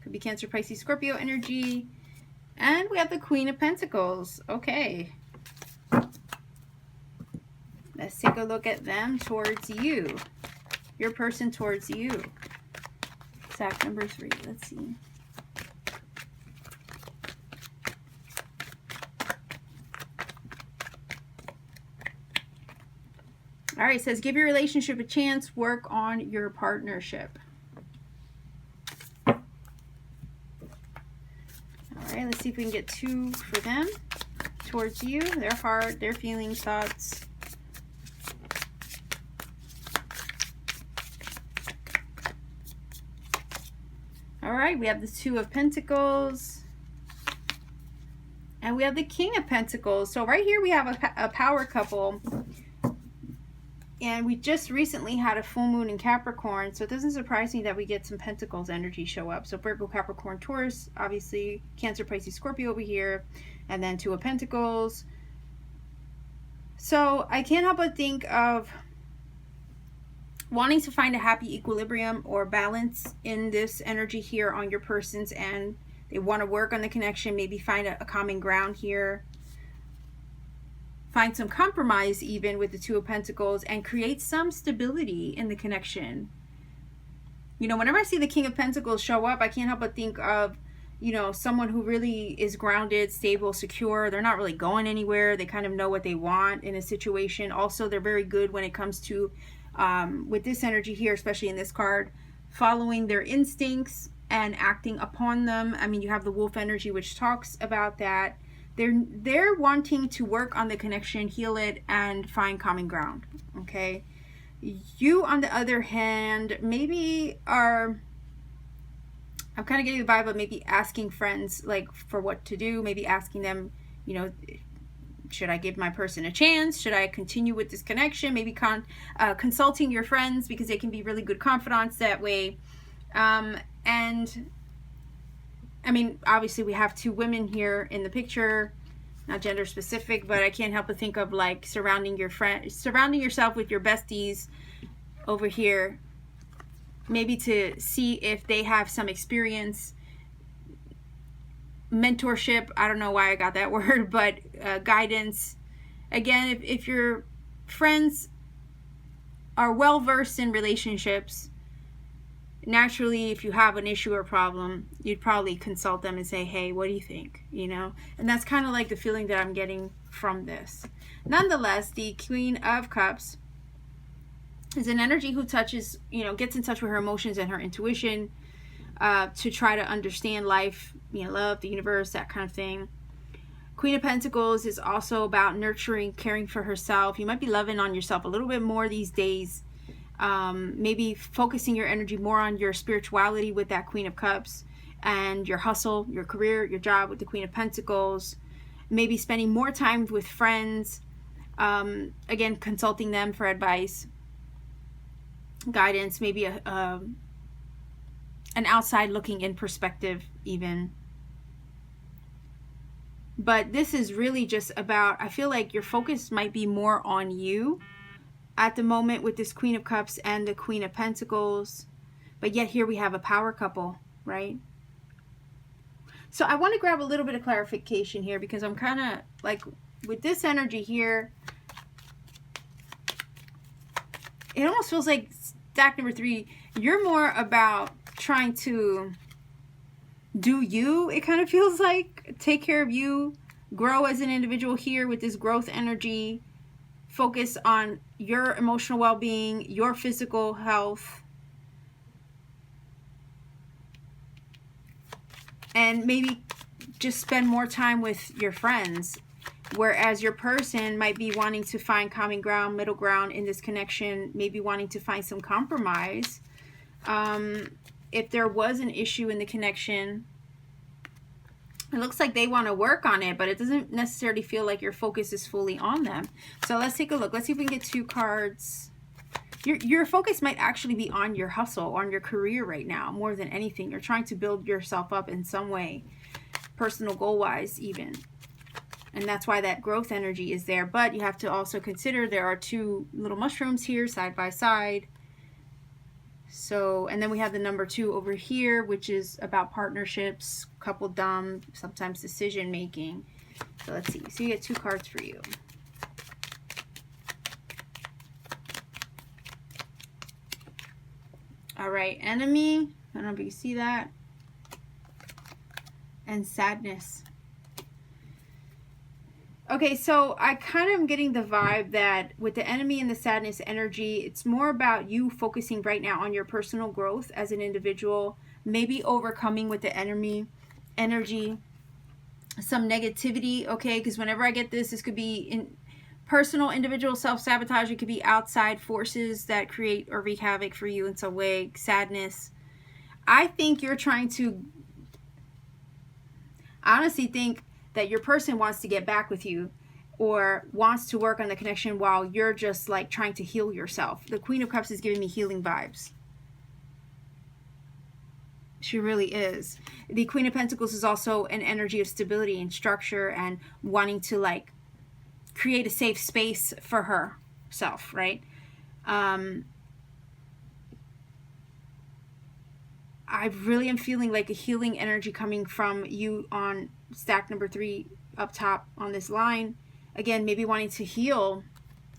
Could be Cancer, Pisces, Scorpio energy. And we have the Queen of Pentacles. Okay. Let's take a look at them towards you. Your person towards you. Stack number 3. Let's see. All right, it says give your relationship a chance. Work on your partnership. All right, let's see if we can get 2 for them towards you. Their heart, their feelings, thoughts. All right, we have the 2 of Pentacles. And we have the King of Pentacles. So right here we have a power couple. And we just recently had a full moon in Capricorn. So it doesn't surprise me that we get some Pentacles energy show up. So Virgo, Capricorn, Taurus, obviously Cancer, Pisces, Scorpio over here. And then 2 of Pentacles. So I can't help but think of wanting to find a happy equilibrium or balance in this energy here on your person's end. They want to work on the connection, maybe find a common ground here. Find some compromise even with the 2 of Pentacles and create some stability in the connection. You know, whenever I see the King of Pentacles show up, I can't help but think of, you know, someone who really is grounded, stable, secure. They're not really going anywhere. They kind of know what they want in a situation. Also, they're very good when it comes to with this energy here, especially in this card, following their instincts and acting upon them. I mean, you have the wolf energy, which talks about that. They're wanting to work on the connection, heal it, and find common ground. Okay. You, on the other hand, maybe are, I'm kind of getting the vibe of maybe asking friends like for what to do, maybe asking them, you know, should I give my person a chance? Should I continue with this connection? Maybe consulting your friends, because they can be really good confidants that way. And I mean, obviously we have 2 women here in the picture, not gender specific, but I can't help but think of like surrounding yourself with your besties over here, maybe to see if they have some experience, mentorship, I don't know why I got that word, but guidance. Again, if your friends are well versed in relationships, naturally, if you have an issue or problem, you'd probably consult them and say, hey, what do you think? You know, and that's kind of like the feeling that I'm getting from this. Nonetheless, the Queen of Cups, is an energy who touches, gets in touch with her emotions and her intuition to try to understand life, love, the universe, that kind of thing. Queen of Pentacles is also about nurturing, caring for herself. You might be loving on yourself a little bit more these days. Maybe focusing your energy more on your spirituality with that Queen of Cups, and your hustle, your career, your job with the Queen of Pentacles. Maybe spending more time with friends. Again, consulting them for advice, guidance, maybe an outside looking in perspective even. But this is really just about, I feel like your focus might be more on you at the moment with this Queen of Cups and the Queen of Pentacles. But yet here we have a power couple, right? So I want to grab a little bit of clarification here, because I'm kind of like, with this energy here, it almost feels like stack number 3, you're more about trying to do you. It kind of feels like take care of you, grow as an individual here with this growth energy, focus on your emotional well-being, your physical health, and maybe just spend more time with your friends. Whereas your person might be wanting to find common ground, middle ground in this connection, maybe wanting to find some compromise. If there was an issue in the connection, it looks like they want to work on it, but it doesn't necessarily feel like your focus is fully on them. So let's take a look. Let's see if we can get 2 cards. Your focus might actually be on your hustle, on your career right now, more than anything. You're trying to build yourself up in some way, personal goal-wise even. And that's why that growth energy is there. But you have to also consider there are 2 little mushrooms here side by side. So, and then we have the number 2 over here, which is about partnerships, coupledom, sometimes decision making. So let's see. So you get 2 cards for you. All right, enemy. I don't know if you see that. And sadness. Okay, so I kind of am getting the vibe that with the enemy and the sadness energy, it's more about you focusing right now on your personal growth as an individual, maybe overcoming with the enemy energy some negativity, okay? Because whenever I get this could be in personal, individual self-sabotage. It could be outside forces that create or wreak havoc for you in some way, sadness. I think you're trying to, I honestly think that your person wants to get back with you or wants to work on the connection while you're just like trying to heal yourself. The Queen of Cups is giving me healing vibes. She really is. The Queen of Pentacles is also an energy of stability and structure and wanting to like create a safe space for herself, right? I really am feeling like a healing energy coming from you on stack number 3 up top on this line. Again, maybe wanting to heal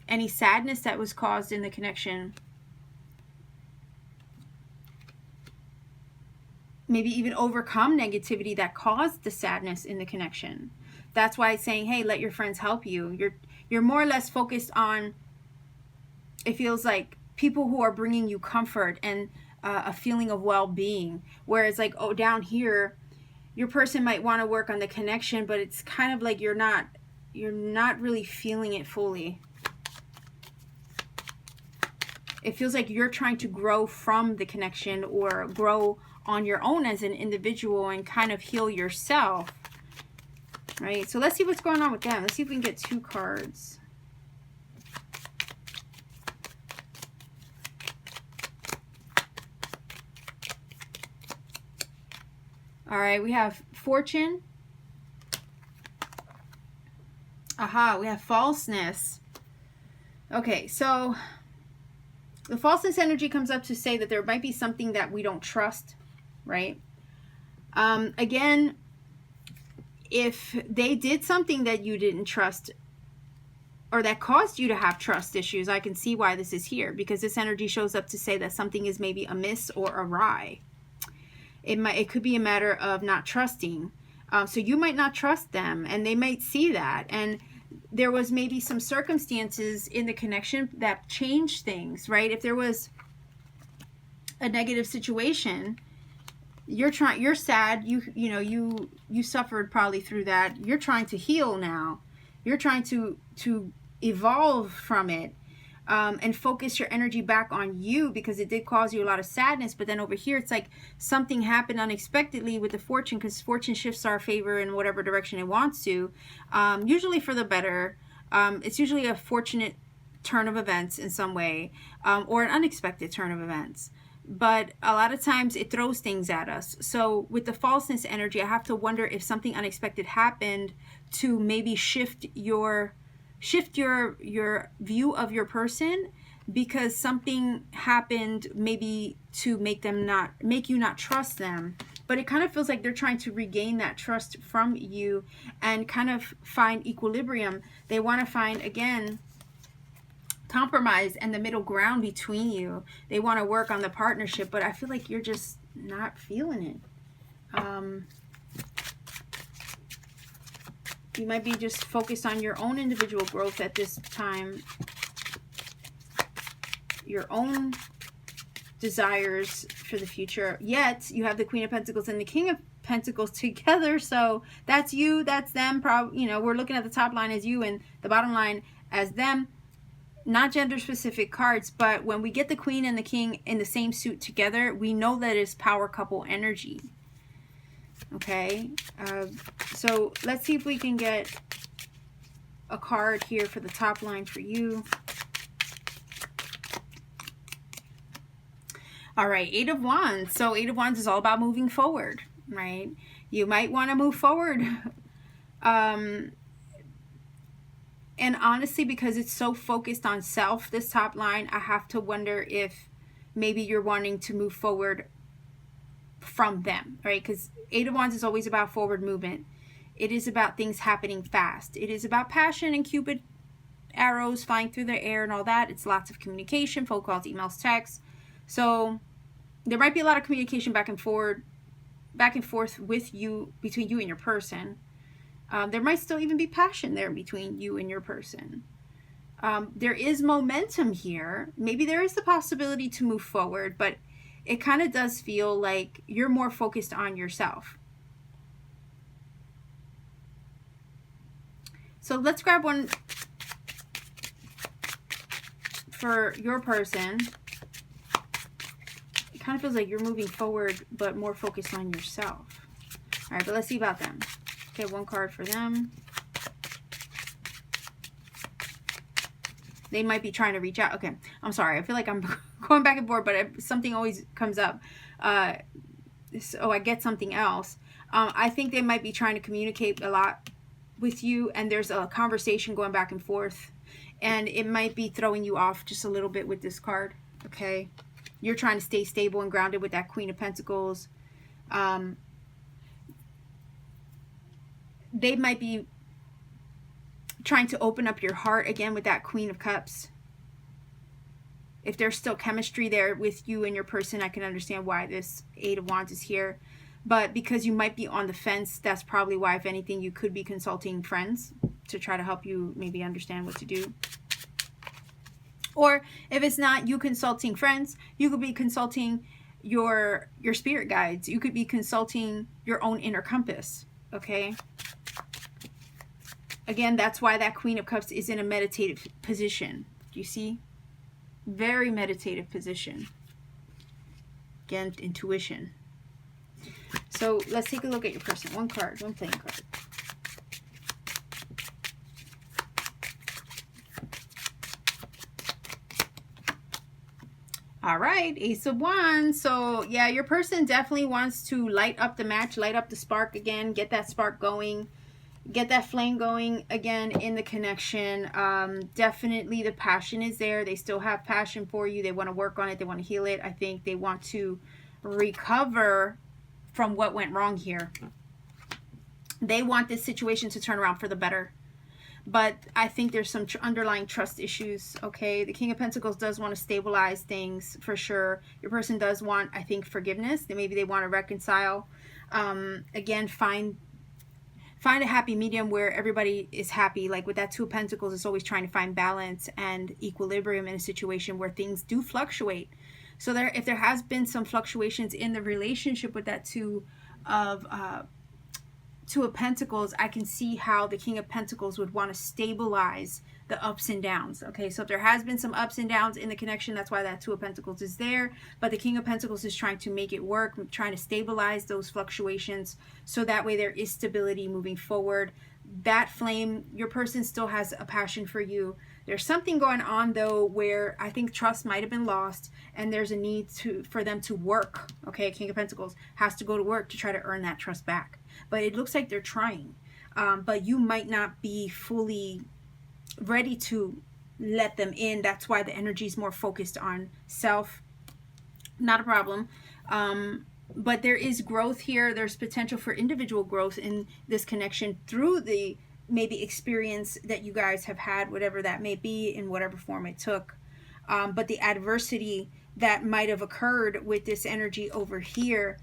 any sadness that was caused in the connection. Maybe even overcome negativity that caused the sadness in the connection. That's why it's saying, hey, let your friends help you. You're more or less focused on, it feels like, people who are bringing you comfort and a feeling of well-being. Whereas like, oh, down here, your person might want to work on the connection, but it's kind of like you're not really feeling it fully. It feels like you're trying to grow from the connection or grow on your own as an individual and kind of heal yourself. Right? So let's see what's going on with them. Let's see if we can get 2 cards. All right, we have Fortune. Aha, we have falseness. Okay, so the falseness energy comes up to say that there might be something that we don't trust, right? Again, if they did something that you didn't trust or that caused you to have trust issues, I can see why this is here, because this energy shows up to say that something is maybe amiss or awry. It could be a matter of not trusting. So you might not trust them, and they might see that. And there was maybe some circumstances in the connection that changed things, right? If there was a negative situation, you're sad, you suffered probably through that. You're trying to heal now. You're trying to evolve from it, and focus your energy back on you, because it did cause you a lot of sadness. But then over here, it's like something happened unexpectedly with the fortune, because fortune shifts our favor in whatever direction it wants to, usually for the better. It's usually a fortunate turn of events in some way, or an unexpected turn of events. But a lot of times it throws things at us. So with the falseness energy, I have to wonder if something unexpected happened to maybe shift your view of your person, because something happened maybe to make you not trust them. But it kind of feels like they're trying to regain that trust from you and kind of find equilibrium. They want to find, again, compromise and the middle ground between you. They want to work on the partnership, but I feel like you're just not feeling it. You might be just focused on your own individual growth at this time, your own desires for the future. Yet you have the Queen of Pentacles and the King of Pentacles together, so that's you, that's them. Probably, we're looking at the top line as you and the bottom line as them. Not gender specific cards, but when we get the Queen and the King in the same suit together, we know that it's power couple energy. Okay, so let's see if we can get a card here for the top line for you. All right, Eight of Wands. So Eight of Wands is all about moving forward, right? You might want to move forward. And honestly, because it's so focused on self, this top line, I have to wonder if maybe you're wanting to move forward from them, right? Because Eight of Wands is always about forward movement. It is about things happening fast. It is about passion and Cupid arrows flying through the air and all that. It's lots of communication, phone calls, emails, texts. So there might be a lot of communication back and forth with you, between you and your person. There might still even be passion there between you and your person. There is momentum here. Maybe there is the possibility to move forward, but it kind of does feel like you're more focused on yourself. So let's grab one for your person. It kind of feels like you're moving forward, but more focused on yourself. All right, but let's see about them. Okay, one card for them. They might be trying to reach out. Okay, I'm sorry. I feel like I'm going back and forth, but something always comes up. So I get something else. I think they might be trying to communicate a lot with you, and there's a conversation going back and forth, and it might be throwing you off just a little bit with this card. Okay, you're trying to stay stable and grounded with that Queen of Pentacles. They might be trying to open up your heart again with that Queen of Cups. If there's still chemistry there with you and your person, I can understand why this Eight of Wands is here. But because you might be on the fence, that's probably why, if anything, you could be consulting friends to try to help you maybe understand what to do. Or if it's not you consulting friends, you could be consulting your spirit guides. You could be consulting your own inner compass, okay? Again, that's why that Queen of Cups is in a meditative position. Do you see? Very meditative position. Again, intuition. So let's take a look at your person. One card, one playing card. All right, Ace of Wands. So yeah, your person definitely wants to light up the match, light up the spark again, get that spark going. Get that flame going again in the connection. Definitely the passion is there. They still have passion for you. They want to work on it. They want to heal it. I think they want to recover from what went wrong here. They want this situation to turn around for the better. But I think there's some underlying trust issues, okay? The King of Pentacles does want to stabilize things for sure. Your person does want, I think, forgiveness. Maybe they want to reconcile. Again, find find a happy medium where everybody is happy. Like with that Two of Pentacles, it's always trying to find balance and equilibrium in a situation where things do fluctuate. So if there has been some fluctuations in the relationship with that Two of Pentacles, I can see how the King of Pentacles would want to stabilize the ups and downs. Okay, so if there has been some ups and downs in the connection, that's why that Two of Pentacles is there. But the King of Pentacles is trying to make it work, trying to stabilize those fluctuations, so that way there is stability moving forward. That flame, your person still has a passion for you. There's something going on though where I think trust might have been lost, and there's a need for them to work. Okay, King of Pentacles has to go to work to try to earn that trust back. But it looks like they're trying. But you might not be fully ready to let them in. That's why the energy is more focused on self. Not a problem. But there is growth here. There's potential for individual growth in this connection through the maybe experience that you guys have had, whatever that may be, in whatever form it took. But the adversity that might have occurred with this energy over here,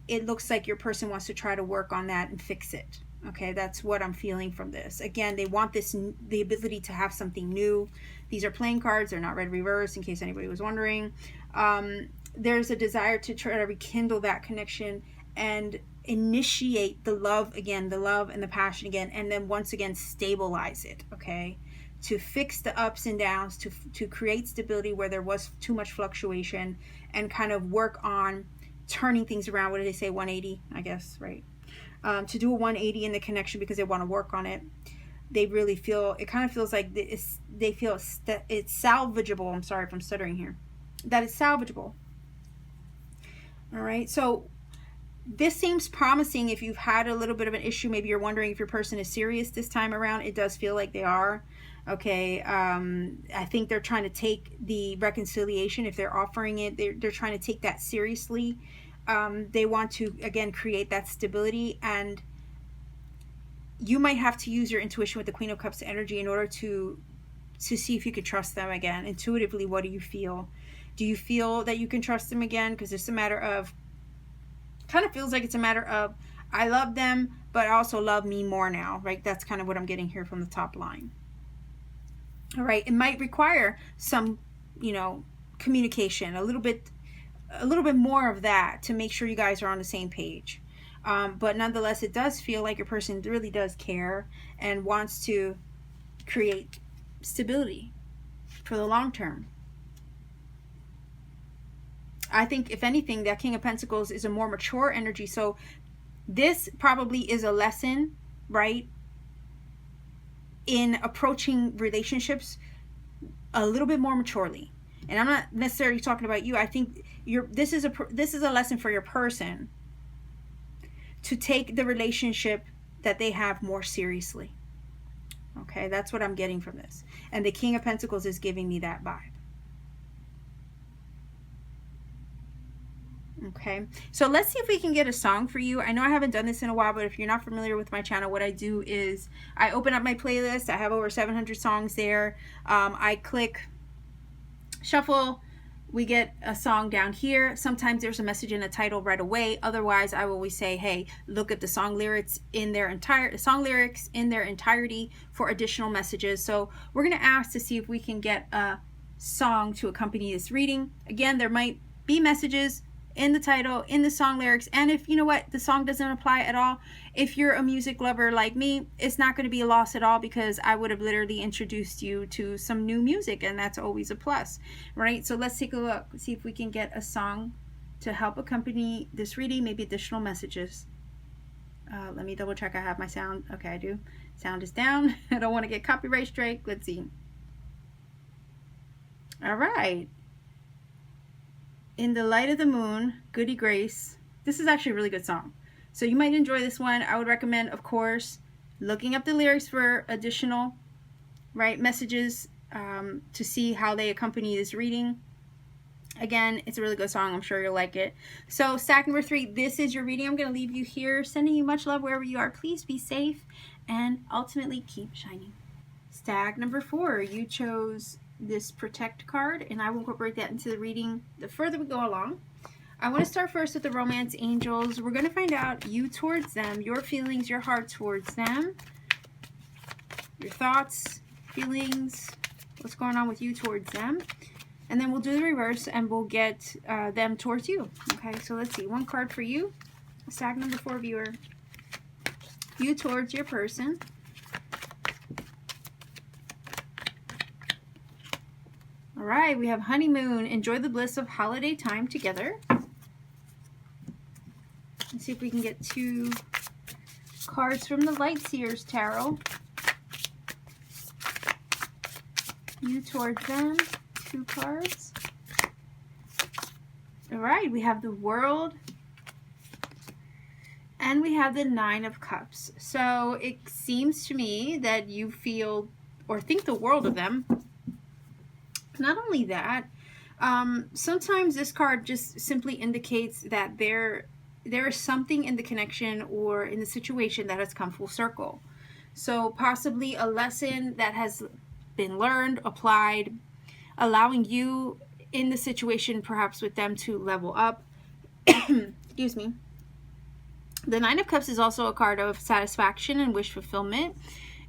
it looks like your person wants to try to work on that and fix it. Okay, that's what I'm feeling from this. Again, they want the ability to have something new. These are playing cards. They're not red reverse, in case anybody was wondering. There's a desire to try to rekindle that connection and initiate the love again, the love and the passion again, and then once again stabilize it. Okay, to fix the ups and downs, to create stability where there was too much fluctuation, and kind of work on turning things around. What did they say? 180, I guess, right? To do a 180 in the connection because they want to work on it. They really feel, it kind of feels like they feel it's salvageable. I'm sorry if I'm stuttering here. That it's salvageable. All right, so this seems promising. If you've had a little bit of an issue, maybe you're wondering if your person is serious this time around. It does feel like they are. Okay, I think they're trying to take the reconciliation. If they're offering it, they're trying to take that seriously. They want to, again, create that stability, and you might have to use your intuition with the Queen of Cups energy in order to see if you could trust them again. Intuitively, what do you feel? Do you feel that you can trust them again? Because it's a matter of, kind of feels like it's a matter of, I love them, but also love me more now, right? That's kind of what I'm getting here from the top line. All right, it might require some, communication, a little bit more of that to make sure you guys are on the same page. But nonetheless, it does feel like your person really does care and wants to create stability for the long term. I think, if anything, that King of Pentacles is a more mature energy. So this probably is a lesson, right, in approaching relationships a little bit more maturely. And I'm not necessarily talking about you. I think this is a lesson for your person to take the relationship that they have more seriously. Okay, that's what I'm getting from this. And the King of Pentacles is giving me that vibe. Okay, so let's see if we can get a song for you. I know I haven't done this in a while, but if you're not familiar with my channel, what I do is I open up my playlist. I have over 700 songs there. I click shuffle. We get a song down here. Sometimes there's a message in the title right away. Otherwise, I will always say, hey, look at the song lyrics in their entirety for additional messages. So we're going to ask to see if we can get a song to accompany this reading. Again, there might be messages in the title, in the song lyrics, and if the song doesn't apply at all, if you're a music lover like me, it's not going to be a loss at all, because I would have literally introduced you to some new music, and that's always a plus, right? So let's take a look, see if we can get a song to help accompany this reading, maybe additional messages. Let me double check I have my sound. Okay, I do. Sound is down. I don't want to get copyright strike. Let's see. All right. In the Light of the Moon, Goody Grace. This is actually a really good song, so you might enjoy this one. I would recommend, of course, looking up the lyrics for additional, right, messages to see how they accompany this reading. Again, it's a really good song. I'm sure you'll like it. So stack number 3, this is your reading. I'm going to leave you here, sending you much love wherever you are. Please be safe and ultimately keep shining. Stack number 4, you chose this Protect card, and I will incorporate that into the reading the further we go along. I want to start first with the romance angels. We're going to find out you towards them, your feelings, your heart towards them, your thoughts, feelings, what's going on with you towards them. And then we'll do the reverse and we'll get them towards you. Okay, so let's see. One card for you, stack number 4 viewer. You towards your person. All right, we have honeymoon. Enjoy the bliss of holiday time together. Let's see if we can get 2 cards from the Light Seers Tarot. You towards them, 2 cards. All right, we have the World and we have the 9 of Cups. So it seems to me that you feel or think the world of them. Not only that, sometimes this card just simply indicates that there is something in the connection or in the situation that has come full circle. So possibly a lesson that has been learned, applied, allowing you in the situation perhaps with them to level up. Excuse me. The 9 of Cups is also a card of satisfaction and wish fulfillment.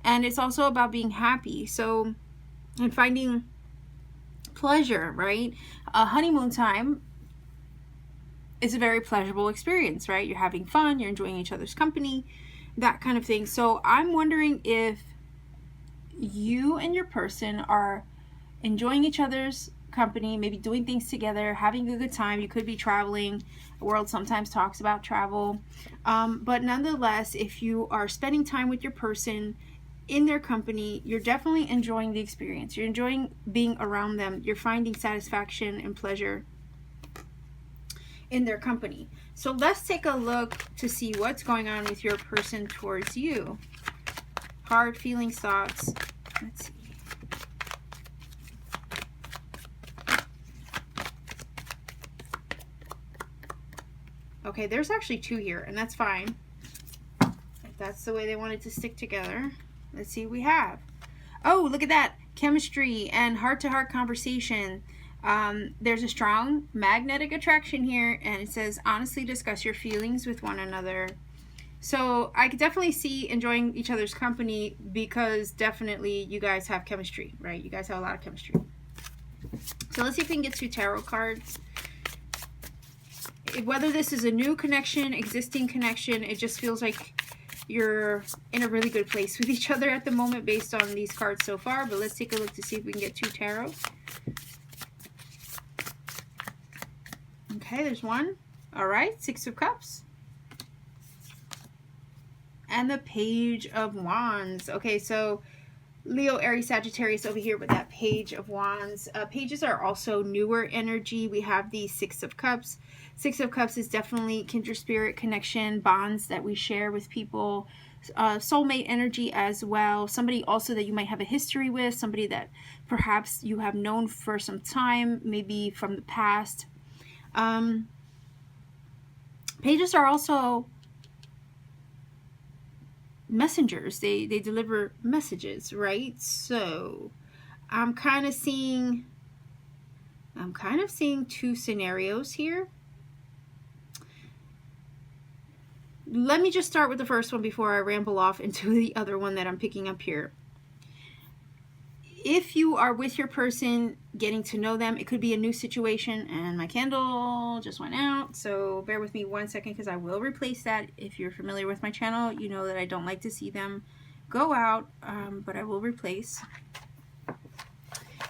And it's also about being happy. So, and finding pleasure, right? Honeymoon time is a very pleasurable experience, right? You're having fun, you're enjoying each other's company, that kind of thing. So I'm wondering if you and your person are enjoying each other's company, maybe doing things together, having a good time. You could be traveling. The world sometimes talks about travel. But nonetheless, if you are spending time with your person in their company, you're definitely enjoying the experience. You're enjoying being around them. You're finding satisfaction and pleasure in their company. So let's take a look to see what's going on with your person towards you. Heart, feelings, thoughts. Let's see. Okay, there's actually 2 here, and that's fine. If that's the way they wanted to stick together. Let's see what we have. Oh, look at that. Chemistry and heart-to-heart conversation. There's a strong magnetic attraction here, and it says, honestly discuss your feelings with one another. So I could definitely see enjoying each other's company because definitely you guys have chemistry, right? You guys have a lot of chemistry. So let's see if we can get 2 tarot cards. Whether this is a new connection, existing connection, it just feels like you're in a really good place with each other at the moment based on these cards so far. But let's take a look to see if we can get 2 tarot. Okay, there's 1. All right, 6 of Cups. And the Page of Wands. Okay, so Leo, Aries, Sagittarius over here with that Page of Wands. Pages are also newer energy. We have the 6 of Cups. 6 of Cups is definitely kindred spirit connection, bonds that we share with people, soulmate energy as well. Somebody also that you might have a history with, somebody that perhaps you have known for some time, maybe from the past. Pages are also messengers. They deliver messages, right? So I'm kind of seeing 2 scenarios here. Let me just start with the first one before I ramble off into the other one that I'm picking up here. If you are with your person, getting to know them, it could be a new situation, and my candle just went out, so bear with me 1 second because I will replace that. If you're familiar with my channel, you know that I don't like to see them go out, but I will replace. All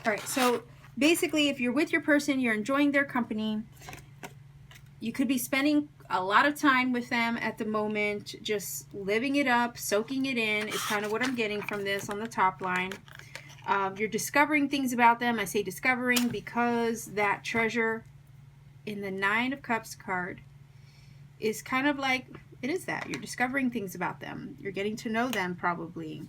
right, so basically, if you're with your person, you're enjoying their company, you could be spending a lot of time with them at the moment, just living it up, soaking it in is kind of what I'm getting from this on the top line. You're discovering things about them. I say discovering because that treasure in the 9 of Cups card is kind of like, it is that. You're discovering things about them. You're getting to know them probably.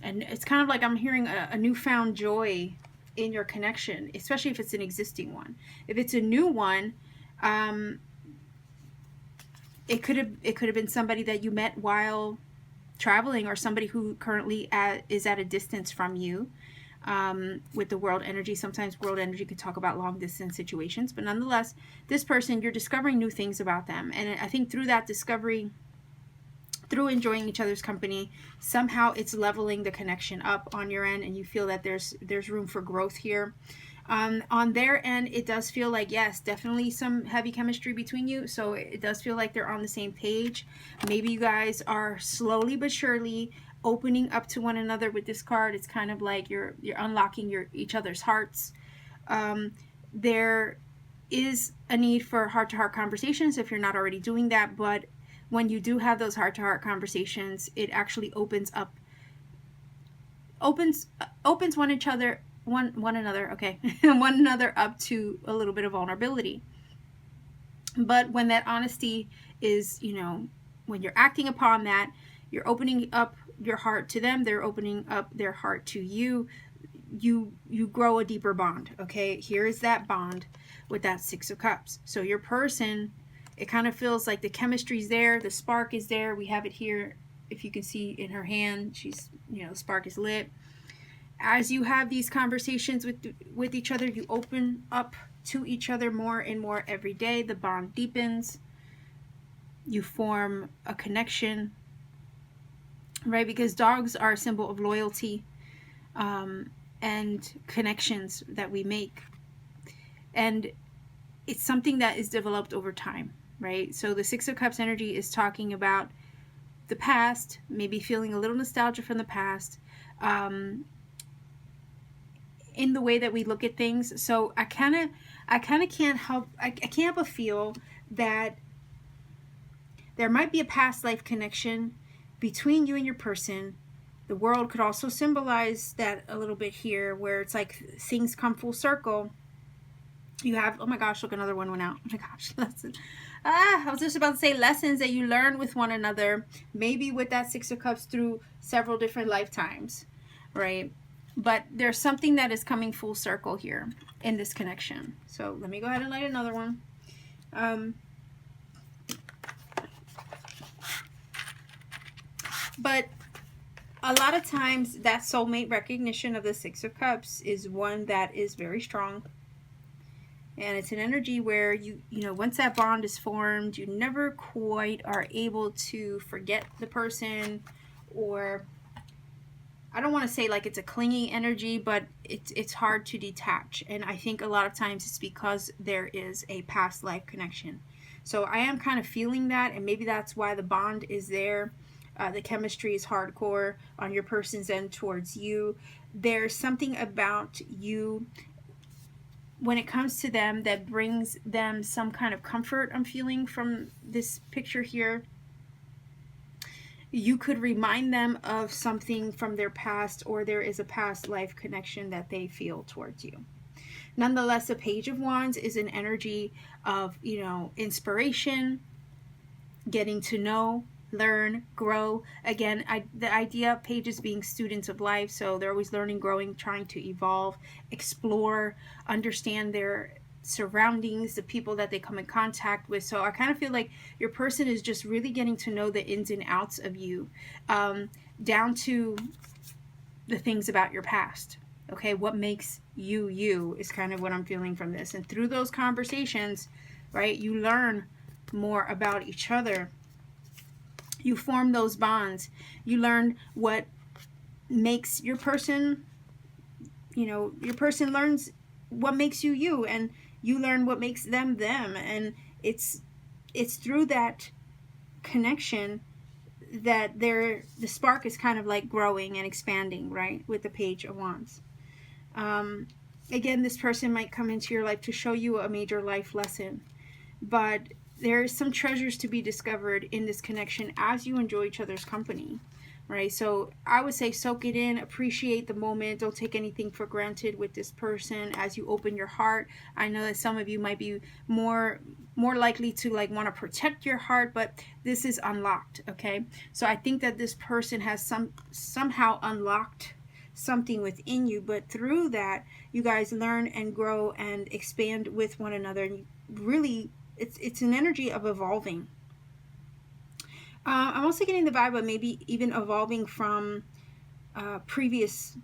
And it's kind of like I'm hearing a newfound joy in your connection, especially if it's an existing one. If it's a new one, it could have been somebody that you met while traveling, or somebody who currently is at a distance from you. with the world energy. Sometimes world energy could talk about long distance situations, but nonetheless, this person, you're discovering new things about them. And I think through that discovery, through enjoying each other's company, somehow it's leveling the connection up on your end, and you feel that there's room for growth here. On their end, it does feel like, yes, definitely some heavy chemistry between you. So it does feel like they're on the same page. Maybe you guys are slowly but surely opening up to one another with this card. It's kind of like you're unlocking each other's hearts. There is a need for heart-to-heart conversations if you're not already doing that, but when you do have those heart-to-heart conversations, it actually opens one another up to a little bit of vulnerability. But when that honesty is, when you're acting upon that, you're opening up your heart to them, they're opening up their heart to you, you grow a deeper bond. Okay, here is that bond with that Six of Cups. So your person, it kind of feels like the chemistry's there, the spark is there. We have it here, if you can see in her hand, she's, the spark is lit. As you have these conversations with each other, you open up to each other more and more every day. The bond deepens. You form a connection, right? Because dogs are a symbol of loyalty and connections that we make. And it's something that is developed over time, right? So the Six of Cups energy is talking about the past, maybe feeling a little nostalgia from the past, in the way that we look at things. So I kind of can't help but feel that there might be a past life connection between you and your person. The world could also symbolize that a little bit here, where it's like things come full circle. You have, oh my gosh, look, another one went out. Oh my gosh, I was just about to say lessons that you learn with one another, maybe with that Six of Cups through several different lifetimes, right? But there's something that is coming full circle here in this connection. So let me go ahead and light another one. But a lot of times that soulmate recognition of the Six of Cups is one that is very strong. And it's an energy where you once that bond is formed, you never quite are able to forget the person, or I don't want to say like it's a clingy energy, but it's hard to detach. And I think a lot of times it's because there is a past life connection. So I am kind of feeling that, and maybe that's why the bond is there. The chemistry is hardcore on your person's end towards you. There's something about you when it comes to them that brings them some kind of comfort. I'm feeling from this picture here. You could remind them of something from their past, or there is a past life connection that they feel towards you. Nonetheless, the Page of Wands is an energy of, inspiration, getting to know, learn, grow. Again, the idea of pages being students of life, so they're always learning, growing, trying to evolve, explore, understand their surroundings, the people that they come in contact with. So I kind of feel like your person is just really getting to know the ins and outs of you, down to the things about your past. Okay, what makes you you is kind of what I'm feeling from this. And through those conversations, right, you learn more about each other. You form those bonds. You learn what makes your person, your person learns what makes you you, and you learn what makes them them. And it's through that connection that the spark is kind of like growing and expanding, right, with the Page of Wands. Again, this person might come into your life to show you a major life lesson, but there's some treasures to be discovered in this connection as you enjoy each other's company, right? So I would say soak it in, appreciate the moment. Don't take anything for granted with this person as you open your heart. I know that some of you might be more likely to like want to protect your heart, but this is unlocked, okay? So I think that this person has somehow unlocked something within you, but through that you guys learn and grow and expand with one another, and really it's an energy of evolving. I'm also getting the vibe of maybe even evolving from previous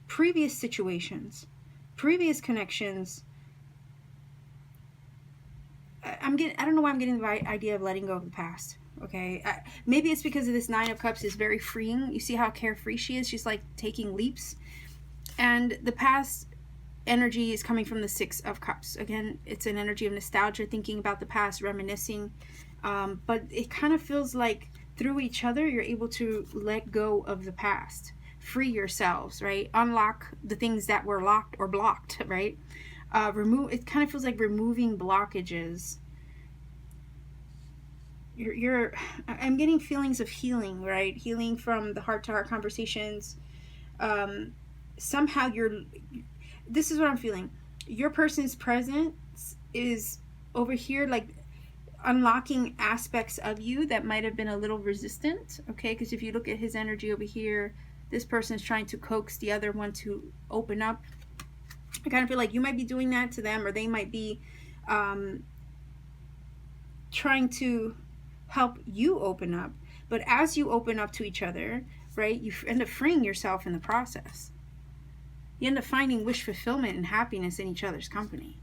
previous situations, previous connections. I don't know why I'm getting the idea of letting go of the past. Okay, maybe it's because of this Nine of Cups is very freeing. You see how carefree she is? She's like taking leaps. And the past energy is coming from the Six of Cups. Again, it's an energy of nostalgia, thinking about the past, reminiscing. But it kind of feels like through each other, you're able to let go of the past, free yourselves, right? Unlock the things that were locked or blocked, right? It kind of feels like removing blockages. I'm getting feelings of healing, right? Healing from the heart-to-heart conversations. Somehow this is what I'm feeling. Your person's presence is over here, like unlocking aspects of you that might have been a little resistant, okay? Because if you look at his energy over here, this person is trying to coax the other one to open up. I kind of feel like you might be doing that to them, or they might be trying to help you open up. But as you open up to each other, right, you end up freeing yourself in the process. You end up finding wish fulfillment and happiness in each other's company.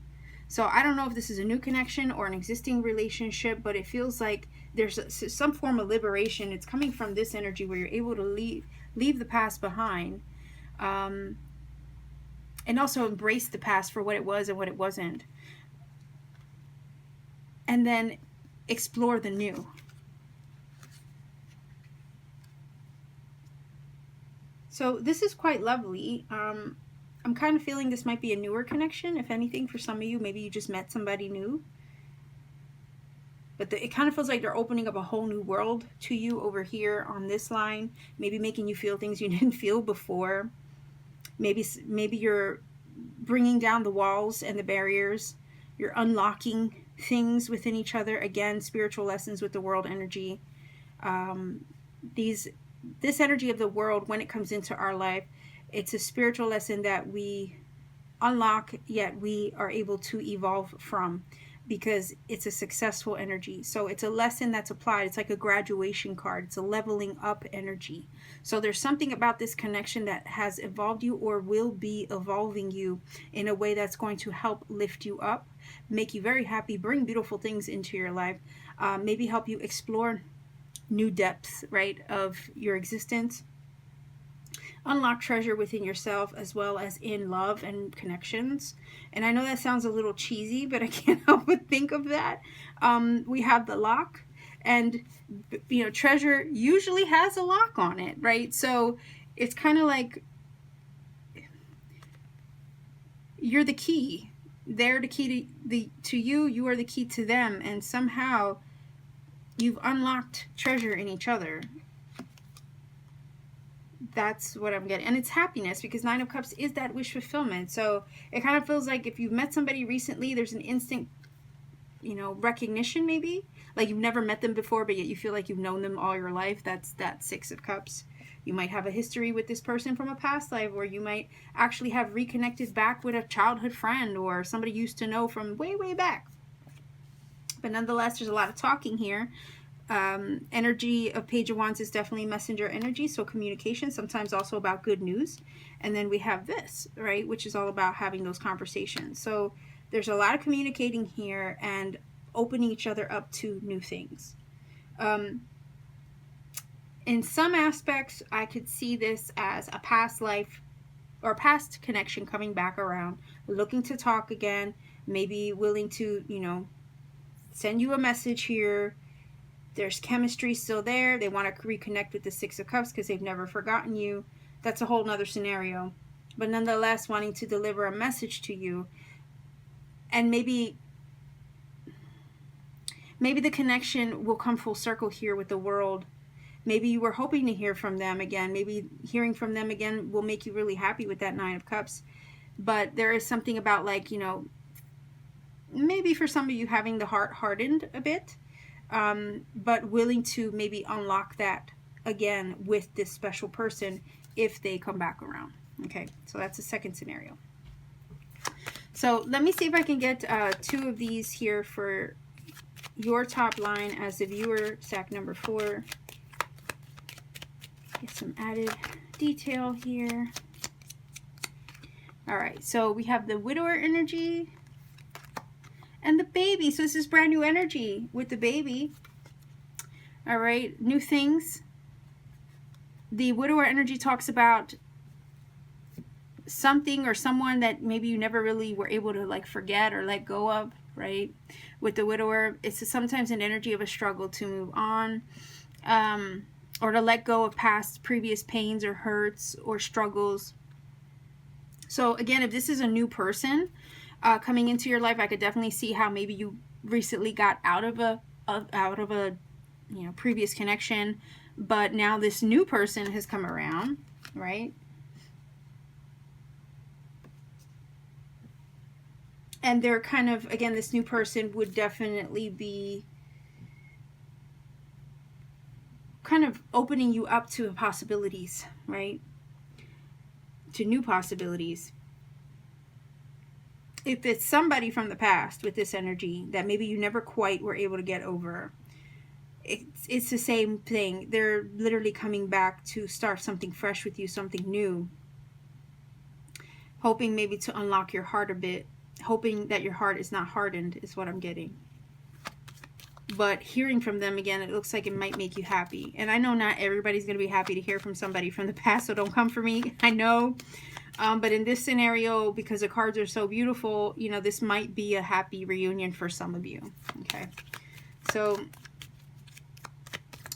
So I don't know if this is a new connection or an existing relationship, but it feels like there's some form of liberation. It's coming from this energy where you're able to leave the past behind, and also embrace the past for what it was and what it wasn't, and then explore the new. So this is quite lovely. I'm kind of feeling this might be a newer connection, if anything, for some of you. Maybe you just met somebody new. But it kind of feels like they're opening up a whole new world to you over here on this line. Maybe making you feel things you didn't feel before. Maybe you're bringing down the walls and the barriers. You're unlocking things within each other. Again, spiritual lessons with the world energy. This energy of the world, when it comes into our life, it's a spiritual lesson that we unlock, yet we are able to evolve from, because it's a successful energy. So it's a lesson that's applied. It's like a graduation card. It's a leveling up energy. So there's something about this connection that has evolved you or will be evolving you in a way that's going to help lift you up, make you very happy, bring beautiful things into your life, maybe help you explore new depths, right, of your existence. Unlock treasure within yourself as well as in love and connections. And I know that sounds a little cheesy, but I can't help but think of that. We have the lock, and treasure usually has a lock on it, right? So it's kind of like you're the key. They're the key to you. You are the key to them, and somehow you've unlocked treasure in each other. That's what I'm getting. And it's happiness, because Nine of Cups is that wish fulfillment. So it kind of feels like if you've met somebody recently, there's an instant, recognition maybe. Like you've never met them before, but yet you feel like you've known them all your life. That's that Six of Cups. You might have a history with this person from a past life, or you might actually have reconnected back with a childhood friend or somebody you used to know from way, way back. But nonetheless, there's a lot of talking here. Energy of Page of Wands is definitely messenger energy, so communication, sometimes also about good news. And then we have this, right, which is all about having those conversations. So there's a lot of communicating here and opening each other up to new things. In some aspects, I could see this as a past life or past connection coming back around, looking to talk again, maybe willing to, send you a message here. There's chemistry still there. They want to reconnect with the Six of Cups because they've never forgotten you. That's a whole nother scenario. But nonetheless, wanting to deliver a message to you. And maybe the connection will come full circle here with the world. Maybe you were hoping to hear from them again. Maybe hearing from them again will make you really happy with that Nine of Cups. But there is something about, like, maybe for some of you having the heart hardened a bit. But willing to maybe unlock that again with this special person if they come back around. Okay, so that's the second scenario. So let me see if I can get two of these here for your top line as a viewer, stack number 4. Get some added detail here. All right, so we have the widower energy and the baby. So this is brand new energy with the baby. All right, new things. The widower energy talks about something or someone that maybe you never really were able to like forget or let go of, right? With the widower, it's sometimes an energy of a struggle to move on, or to let go of past previous pains or hurts or struggles. So again, if this is a new person coming into your life, I could definitely see how maybe you recently got out of a previous connection, but now this new person has come around, right? And they're kind of, again, this new person would definitely be kind of opening you up to possibilities, right? To new possibilities. If it's somebody from the past with this energy that maybe you never quite were able to get over, it's the same thing. They're literally coming back to start something fresh with you, something new. Hoping maybe to unlock your heart a bit. Hoping that your heart is not hardened is what I'm getting. But hearing from them again, it looks like it might make you happy. And I know not everybody's going to be happy to hear from somebody from the past, so don't come for me. I know. But in this scenario, because the cards are so beautiful, you know, this might be a happy reunion for some of you. Okay. So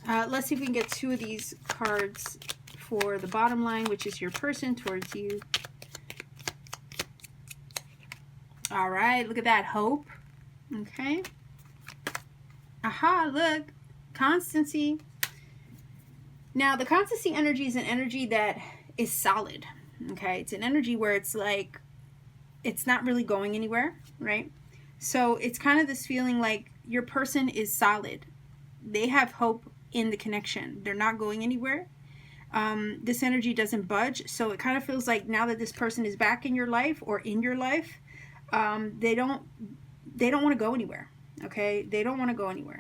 let's see if we can get 2 of these cards for the bottom line, which is your person towards you. All right, look at that, hope. Okay. Aha, look, constancy. Now, the constancy energy is an energy that is solid. Okay, it's an energy where it's like, it's not really going anywhere, right? So it's kind of this feeling like your person is solid. They have hope in the connection. They're not going anywhere. This energy doesn't budge. So it kind of feels like now that this person is back in your life or in your life, they don't want to go anywhere. Okay, they don't want to go anywhere.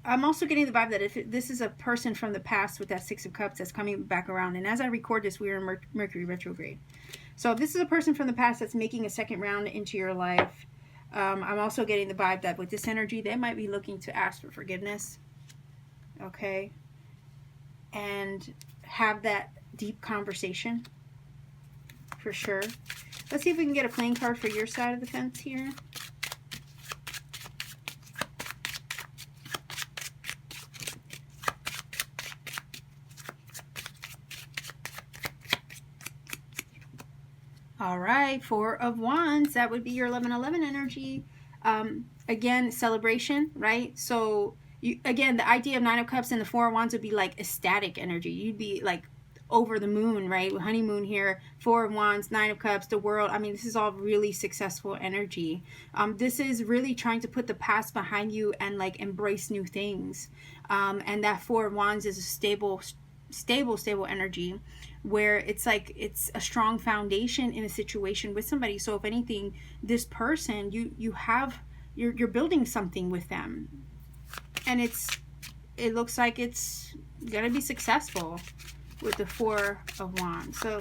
I'm also getting the vibe that if this is a person from the past with that 6 of Cups that's coming back around, and as I record this, we are in Mercury retrograde. So if this is a person from the past that's making a second round into your life, I'm also getting the vibe that with this energy, they might be looking to ask for forgiveness. Okay, and have that deep conversation for sure. Let's see if we can get a playing card for your side of the fence here. All right, 4 of Wands. That would be your 11-11 energy. Again, celebration, right? So, again, the idea of 9 of Cups and the 4 of Wands would be like ecstatic energy. You'd be like over the moon, right? Honeymoon here, 4 of Wands, 9 of Cups, the world. I mean, this is all really successful energy. This is really trying to put the past behind you and like embrace new things. And that 4 of Wands is a stable energy where it's like it's a strong foundation in a situation with somebody. So if anything, this person, you're building something with them, and it looks like it's gonna be successful with the 4 of Wands. So,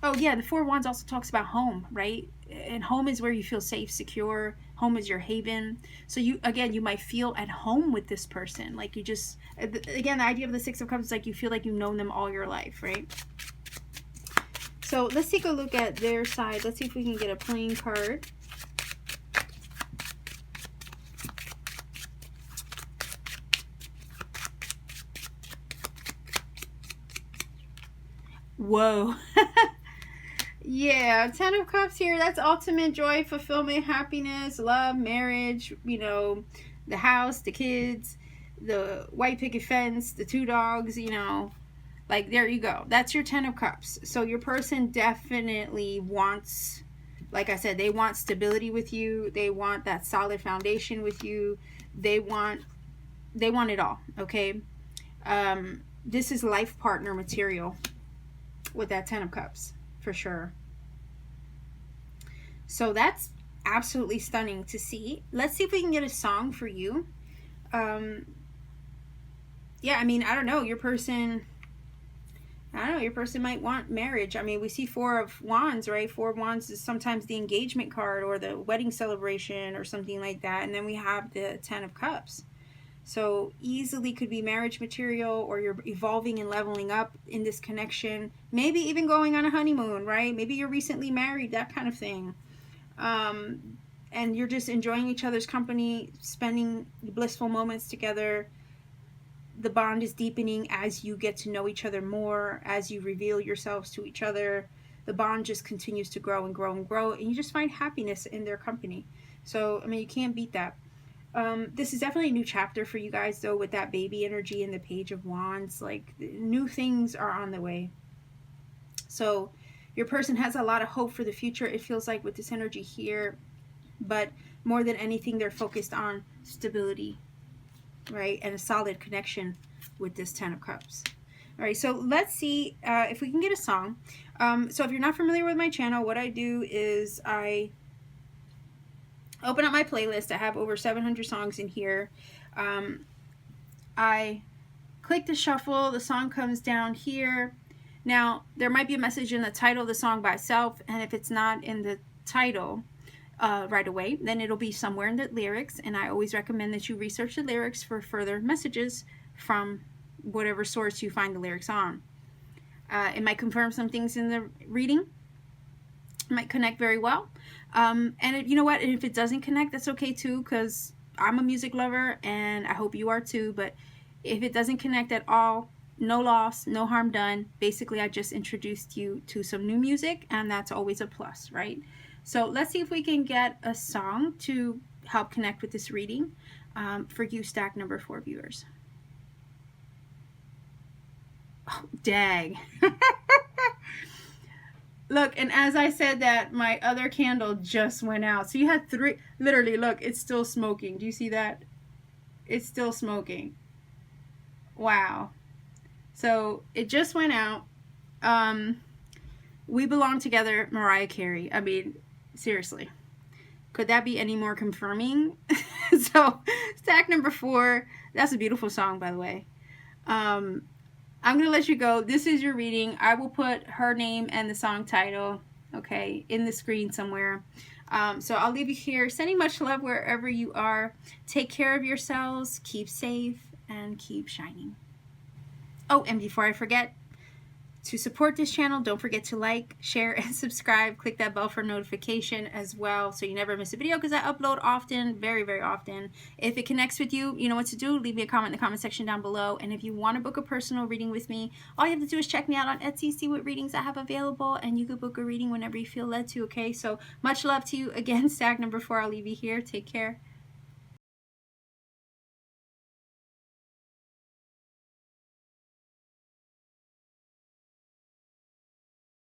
oh yeah, the 4 of Wands also talks about home, right? And home is where you feel safe, secure. Home is your haven. So you might feel at home with this person. Like you just, again, the idea of the 6 of Cups is like you feel like you've known them all your life, right? So let's take a look at their side. Let's see if we can get a playing card. Whoa. Yeah, 10 of Cups here. That's ultimate joy, fulfillment, happiness, love, marriage, you know, the house, the kids, the white picket fence, the 2 dogs, you know. Like, there you go. That's your 10 of Cups. So your person definitely wants, like I said, they want stability with you. They want that solid foundation with you. They want it all, okay? This is life partner material with that 10 of Cups. For sure. So that's absolutely stunning to see. Let's see if we can get a song for you. Yeah, I mean, I don't know. Your person I don't know, your person might want marriage. I mean, we see Four of Wands, right? Four of Wands is sometimes the engagement card or the wedding celebration or something like that. And then we have the Ten of Cups. So easily could be marriage material, or you're evolving and leveling up in this connection. Maybe even going on a honeymoon, right? Maybe you're recently married, that kind of thing. And you're just enjoying each other's company, spending blissful moments together. The bond is deepening as you get to know each other more, as you reveal yourselves to each other. The bond just continues to grow and grow and grow, and you just find happiness in their company. So, I mean, you can't beat that. This is definitely a new chapter for you guys, though, with that baby energy and the Page of Wands. Like, new things are on the way. So, your person has a lot of hope for the future, it feels like, with this energy here. But more than anything, they're focused on stability, right? And a solid connection with this Ten of Cups. All right, so let's see if we can get a song. So if you're not familiar with my channel, what I do is I open up my playlist. I have over 700 songs in here. I click the shuffle. The song comes down here. Now, there might be a message in the title of the song by itself, and if it's not in the title right away, then it'll be somewhere in the lyrics, and I always recommend that you research the lyrics for further messages from whatever source you find the lyrics on. It might confirm some things in the reading. It might connect very well. And you know what? And if it doesn't connect, that's okay too, because I'm a music lover, and I hope you are too. But if it doesn't connect at all, no loss, no harm done. Basically, I just introduced you to some new music, and that's always a plus, right? So let's see if we can get a song to help connect with this reading for you stack number 4 viewers. Oh, dang. Look, and as I said that, my other candle just went out. So you had 3, literally, look, it's still smoking. Do you see that? It's still smoking. Wow. So it just went out. We Belong Together, Mariah Carey. I mean, seriously, could that be any more confirming? So stack number 4, that's a beautiful song, by the way. I'm gonna let you go. This is your reading. I will put her name and the song title, okay, in the screen somewhere. So I'll leave you here, sending much love wherever you are. Take care of yourselves, keep safe, and keep shining. Oh, and before I forget, to support this channel, don't forget to like, share, and subscribe. Click that bell for notification as well, so you never miss a video, because I upload often, very, very often. If it connects with you, you know what to do. Leave me a comment in the comment section down below. And if you want to book a personal reading with me, all you have to do is check me out on Etsy, see what readings I have available, and you can book a reading whenever you feel led to, okay? So much love to you. Again, stack number 4, I'll leave you here. Take care.